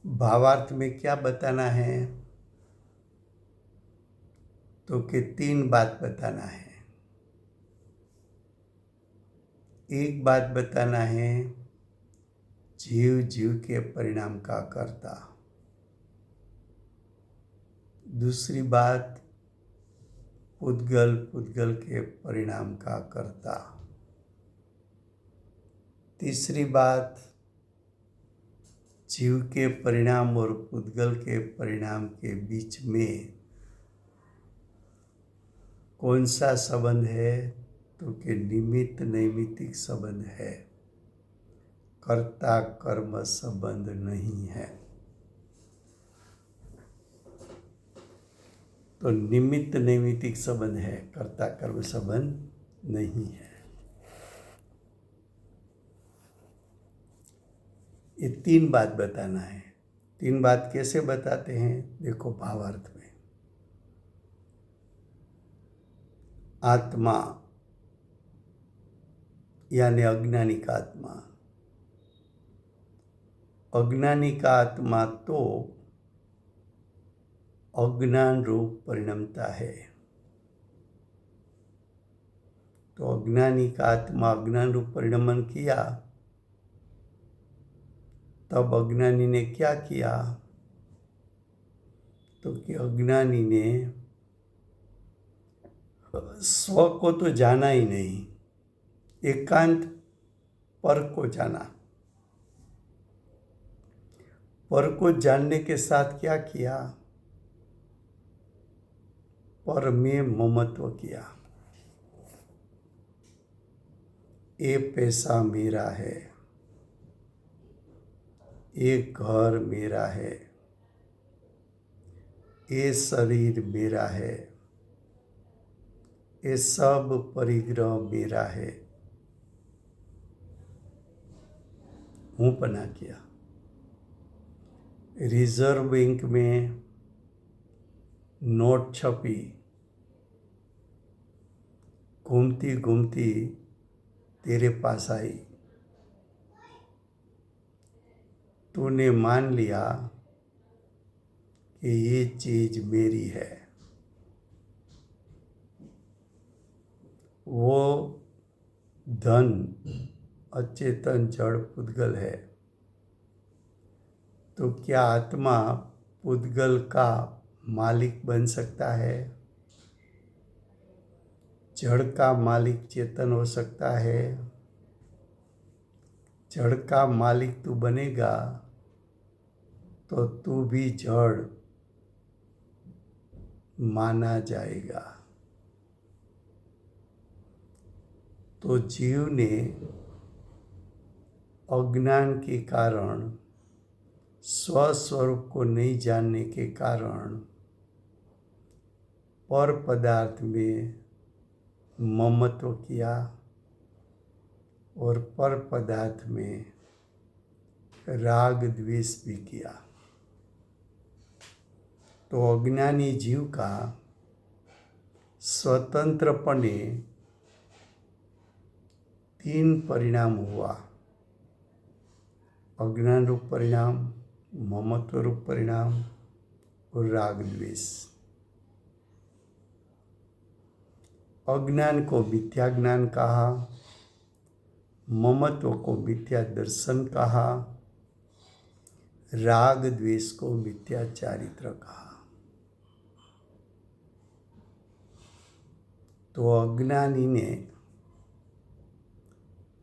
भावार्थ में क्या बताना है? तो कि 3 बात बताना है। एक बात बताना है जीव जीव के परिणाम का कर्ता। दूसरी बात पुद्गल पुद्गल के परिणाम का कर्ता। तीसरी बात जीव के परिणाम और पुद्गल के परिणाम के बीच में कौन सा संबंध है? तो कि निमित्त नैमित्तिक संबंध है, कर्ता कर्म संबंध नहीं है। तो निमित्त नैमित्तिक संबंध है, कर्ता कर्म संबंध नहीं है। ये 3 बात बताना है। 3 बात कैसे बताते हैं? देखो भावार्थ में। आत्मा यानी अज्ञानी का आत्मा, अज्ञानी का आत्मा तो अज्ञान रूप परिणमता है। तो अज्ञानी का आत्मा अज्ञान रूप परिणमन किया, तब अज्ञानी ने क्या किया? तो कि अज्ञानी ने स्व को तो जाना ही नहीं, एकांत पर को जाना। पर को जानने के साथ क्या किया? पर में ममत्व किया। ये पैसा मेरा है, ये घर मेरा है, ये शरीर मेरा है, ये सब परिग्रह मेरा है। हूँ पना किया। रिजर्व बैंक में नोट छपी, घूमती घूमती तेरे पास आई, तूने मान लिया कि ये चीज मेरी है। वो धन अचेतन जड़ पुद्गल है। तो क्या आत्मा पुद्गल का मालिक बन सकता है? जड़ का मालिक चेतन हो सकता है? जड़ का मालिक तू बनेगा तो तू भी जड़ माना जाएगा। तो जीव ने अज्ञान के कारण, स्वस्वरूप को नहीं जानने के कारण पर पदार्थ में ममत्व किया और पर पदार्थ में राग द्वेष भी किया। तो अज्ञानी जीव का स्वतंत्रपणे 3 परिणाम हुआ, अज्ञान रूप परिणाम, ममत्व रूप परिणाम और राग द्वेष। अज्ञान को मिथ्या ज्ञान कहा, ममत्व को मिथ्या दर्शन कहा, राग द्वेष को मिथ्या चारित्र कहा। तो अज्ञानी ने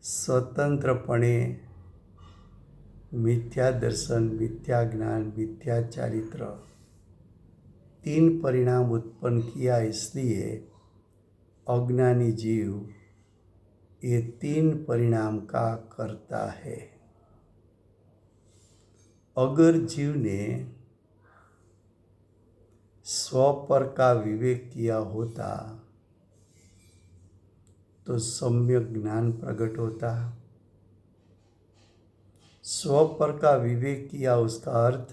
स्वतंत्रपणे मिथ्या दर्शन, मिथ्या ज्ञान, मिथ्या चारित्र 3 परिणाम उत्पन्न किया। इसलिए अज्ञानी जीव ये 3 परिणाम का कर्ता है। अगर जीव ने स्व पर का विवेक किया होता तो सम्यक ज्ञान प्रकट होता। स्व पर का विवेक किया, उसका अर्थ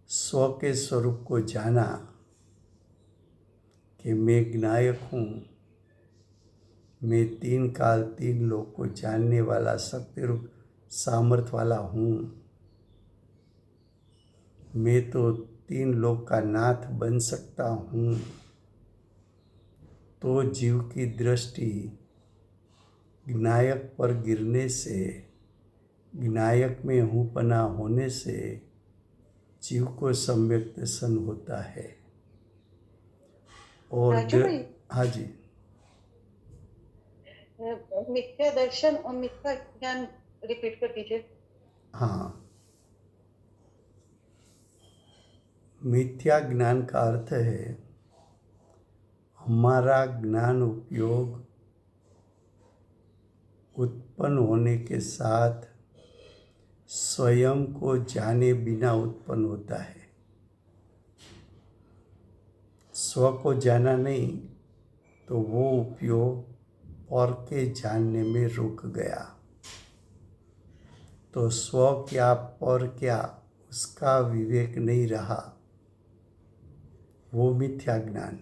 स्व के स्वरूप को जाना कि मैं ज्ञायक हूँ, मैं 3 काल 3 लोक को जानने वाला शक्ति रूप सामर्थ्य वाला हूँ, मैं तो 3 लोक का नाथ बन सकता हूँ। तो जीव की दृष्टि ज्ञायक पर गिरने से, ज्ञायक में हूँपना होने से जीव को सम्यक दर्शन होता है। और राजू भाई, हाँ जी, मिथ्या दर्शन और मिथ्या ज्ञान रिपीट कर दीजिए। हाँ, मिथ्या ज्ञान का अर्थ है हमारा ज्ञान उपयोग उत्पन्न होने के साथ स्वयं को जाने बिना उत्पन्न होता है। स्व को जाना नहीं तो वो उपयोग और के जानने में रुक गया। तो स्व क्या पर क्या उसका विवेक नहीं रहा, वो मिथ्या ज्ञान।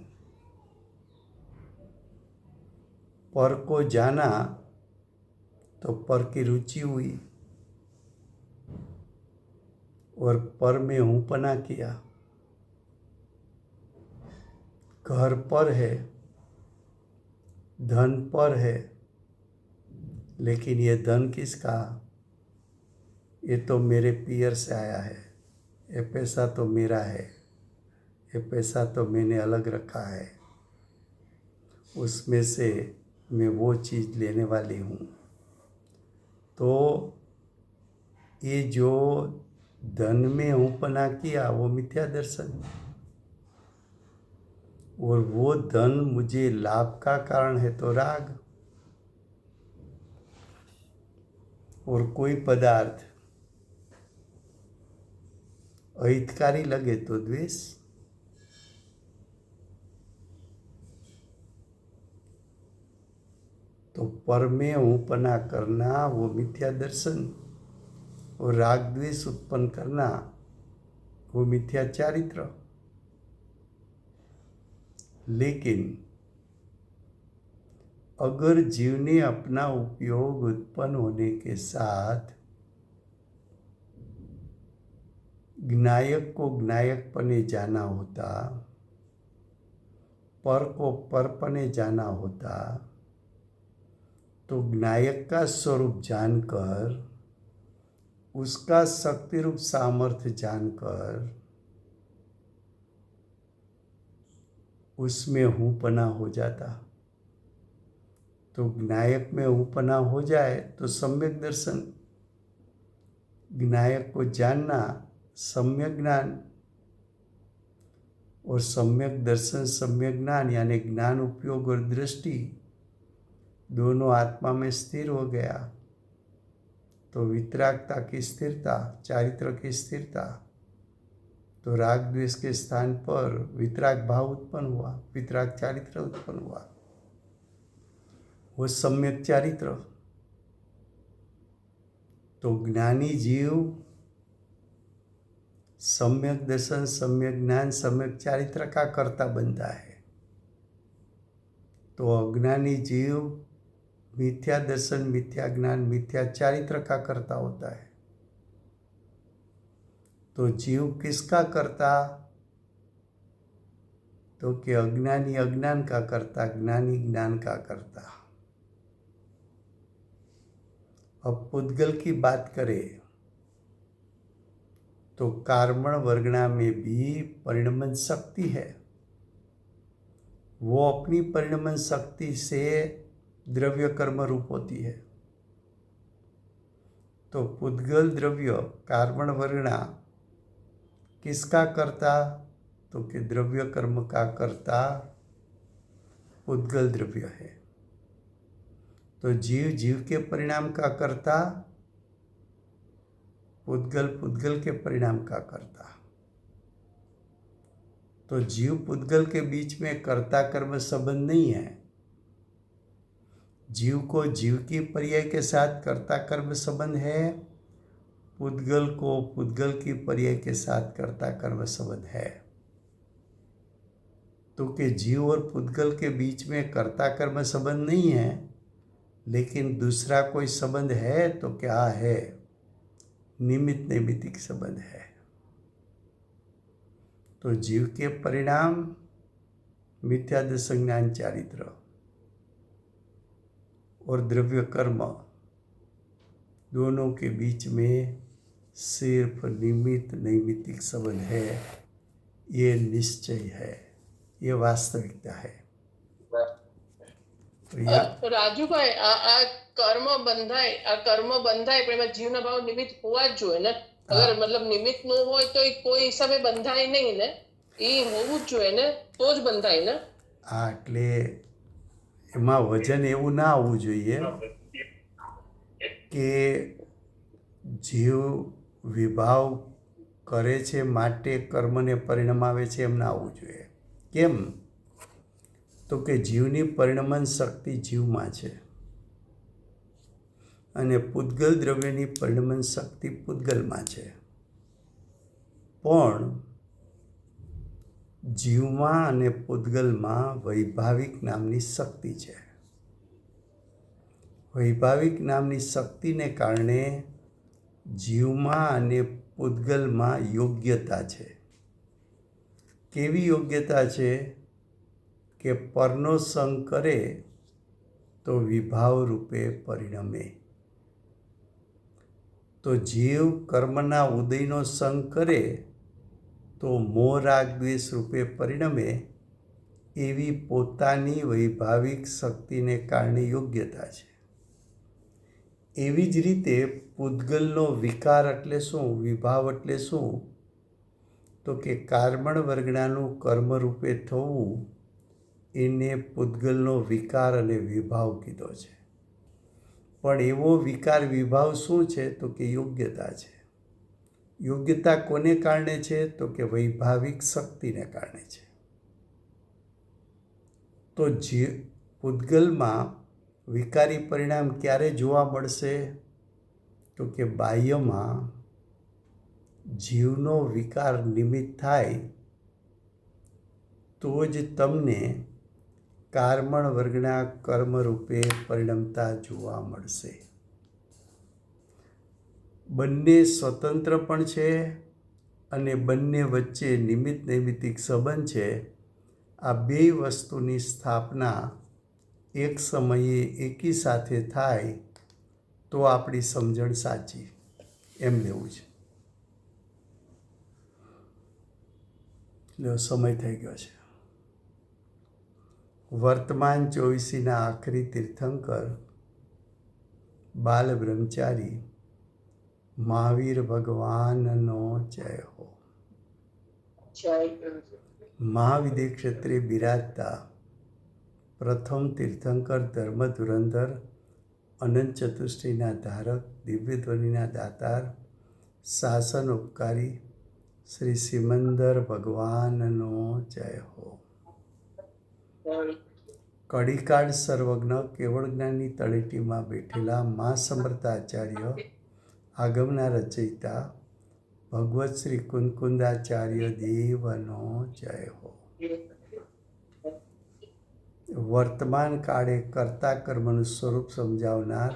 पर को जाना तो पर की रुचि हुई और पर में हूँपना किया। घर पर है, धन पर है, लेकिन ये धन किसका? ये तो मेरे पियर से आया है, ये पैसा तो मेरा है, ये पैसा तो मैंने अलग रखा है, उसमें से मैं वो चीज़ लेने वाली हूँ। तो ये जो धन में हूँपना किया वो मिथ्या दर्शन, और वो धन मुझे लाभ का कारण है तो राग, और कोई पदार्थ अहितकारी लगे तो द्वेष। तो पर में हूँपना करना वो मिथ्या दर्शन, और राग द्वेष उत्पन्न करना वो मिथ्या चारित्र। लेकिन अगर जीव ने अपना उपयोग उत्पन्न होने के साथ ज्ञायक को ज्ञायकपने जाना होता, पर को परपने जाना होता, तो ज्ञायक का स्वरूप जानकर, उसका शक्ति रूप सामर्थ्य जानकर उसमें हूँपना हो जाता। तो ज्ञायक में हूँपना हो जाए तो सम्यक दर्शन, ज्ञायक को जानना सम्यक ज्ञान, और सम्यक दर्शन सम्यक ज्ञान यानी ज्ञान उपयोग और दृष्टि दोनों आत्मा में स्थिर हो गया। तो वितरागता की स्थिरता, चारित्र की स्थिरता, तो राग द्वेष के स्थान पर वितराग भाव उत्पन्न हुआ, वितराग चारित्र उत्पन्न हुआ, वो सम्यक चारित्र। तो ज्ञानी जीव सम्यक दर्शन सम्यक ज्ञान सम्यक चारित्र का कर्ता बनता है। तो अज्ञानी जीव मिथ्या दर्शन मिथ्या ज्ञान मिथ्या चारित्र का कर्ता होता है। तो जीव किसका कर्ता? तो कि अज्ञानी अज्ञान का कर्ता, ज्ञानी ज्ञान का कर्ता। अब पुद्गल की बात करें तो कार्मण वर्गणा में भी परिणमन शक्ति है। वो अपनी परिणमन शक्ति से द्रव्य कर्म रूप होती है। तो पुद्गल द्रव्य कार्मण वर्गणा किसका कर्ता? तो कि द्रव्य कर्म का कर्ता पुद्गल द्रव्य है। तो जीव जीव के परिणाम का कर्ता, पुद्गल पुद्गल के परिणाम का कर्ता। तो जीव पुद्गल के बीच में कर्ता कर्म संबंध नहीं है। जीव को जीव की पर्याय के साथ कर्ता कर्म संबंध है, पुद्गल को पुद्गल की पर्याय के साथ कर्ता कर्म संबंध है। तो कि जीव और पुद्गल के बीच में कर्ता कर्म संबंध नहीं है, लेकिन दूसरा कोई संबंध है तो क्या है? निमित्त नैमित्तिक संबंध है। तो जीव के परिणाम मिथ्या दर्शन ज्ञान चारित्र और द्रव्य कर्म दोनों के बीच में सिर्फ निमित्त नैमित्तिक संबंध है। ये निश्चय है, ये वास्तविकता है। તો યા રાજુભાઈ, આ કર્મ બંધાય પણ એમાં જીવના ભાવ નિમિત્ત હોવા જ જોઈએ ને. અગર મતલબ નિમિત્ત નો હોય તો એ કોઈ હિસાબે બંધાય નહીં ને. એ હોવું જ જોઈએ ને, તો જ બંધાય ને. હા, એટલે એમાં વજન એવું ના આવવું જોઈએ કે જીવ વિભાવ કરે છે માટે કર્મને પરિણામ આવે છે, એમ ના આવવું જોઈએ. કેમ? તો કે જીવની પરિણમન શક્તિ જીવમાં છે અને પૂતગલ દ્રવ્યની પરિણમન શક્તિ પૂતગલમાં છે. પણ જીવમાં અને પૂતગલમાં વૈભાવિક નામની શક્તિ છે. વૈભાવિક નામની શક્તિને કારણે જીવમાં અને પૂતગલમાં યોગ્યતા છે. કેવી યોગ્યતા છે? કે પરનો સંગ કરે તો વિભાવ રૂપે પરિણમે. તો જીવ કર્મના ઉદયનો સંગ કરે તો મોહ રાગ દ્વેષ રૂપે પરિણમે, એવી પોતાની વૈભાવિક શક્તિને કારણે યોગ્યતા છે. એવી જ રીતે પૂતગલનો વિકાર એટલે શું? વિભાવ એટલે શું? તો કે કાર્બણ વર્ગણાનું કર્મ રૂપે થવું, એને પૂતગલનો વિકાર અને વિભાવ કીધો છે. પણ એવો વિકાર વિભાવ શું છે? તો કે યોગ્યતા છે. યોગ્યતા કોને કારણે છે? તો કે વૈભાવિક શક્તિને કારણે છે. તો પૂતગલમાં વિકારી પરિણામ ક્યારે જોવા મળશે? તો કે બાહ્યમાં જીવનો વિકાર નિમિત્ત થાય તો જ તમને કાર્બણ વર્ગના કર્મ રૂપે પરિણમતા જોવા મળશે. બંને સ્વતંત્ર પણ છે અને બંને વચ્ચે નિમિત્ત નૈમિત્તિક સંબંધ છે. આ બે વસ્તુની સ્થાપના એક સમયે એકી સાથે થાય તો આપણી સમજણ સાચી, એમ લેવું છે. એટલે સમય થઈ ગયો છે. વર્તમાન 24ના આખરી તીર્થંકર બાલ બ્રહ્મચારી મહાવીર ભગવાનનો જય હો. મહાવિદ્ય ક્ષેત્રે બિરાજતા પ્રથમ તીર્થંકર ધર્મ ધુરંધર અનંત ચતુષ્ટિના ધારક દિવ્ય ધ્વનિના દાતાર શાસન ઉપકારી શ્રી સિમંદર ભગવાનનો જય હો. કડીકાળ સર્વજ્ઞ કેવળ જ્ઞાનની તળેટીમાં બેઠેલા મા સમર્થાચાર્ય આગમના રચયિતા ભગવત શ્રી કુંદકુંદાચાર્ય દેવનો જય હો. વર્તમાન કાળે કર્તા કર્મનું સ્વરૂપ સમજાવનાર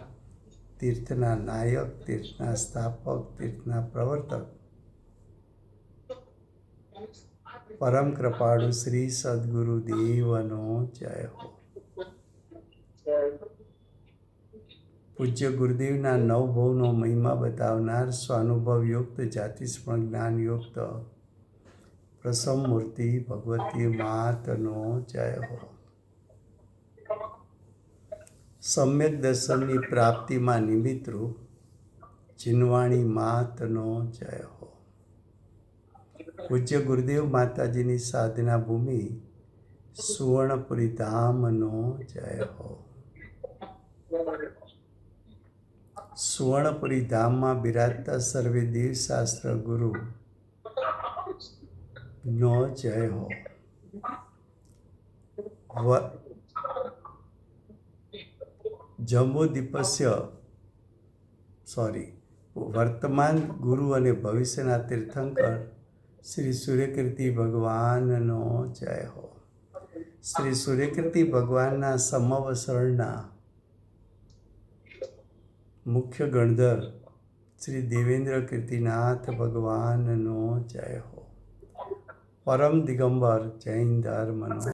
તીર્થના નાયક, તીર્થના સ્થાપક, તીર્થના પ્રવર્તક પરમ કૃપાળુ શ્રી સદગુરુ દેવનો જય હો. પૂજ્ય ગુરુદેવના નવભવનો મહિમા બતાવનાર સ્વાનુભવ યુક્ત જાતિસ્મરણ જ્ઞાન યુક્ત પ્રસમ મૂર્તિ ભગવતી માતનો જય હો. સમ્યક દર્શનની પ્રાપ્તિમાં નિમિત્તરૂપ ચિન્વાણી માતનો જય હો. પૂજ્ય ગુરુદેવ માતાજીની સાધના ભૂમિ સુવર્ણપુરી ધામનો જય હો. સુવર્ણપુરી ધામમાં બિરાજતા સર્વે દેવશાસ્ત્ર ગુરુ નો જય હો. વર્તમાન ગુરુ અને ભવિષ્યના તીર્થંકર શ્રી સૂર્યકીર્તિ ભગવાનનો જય હો. શ્રી સૂર્યકીર્તિ ભગવાનના સમવસરણના મુખ્ય ગણધર શ્રી દેવેન્દ્ર કીર્તિનાથ ભગવાનનો જય હો. પરમ દિગંબર જૈન ધર્મનો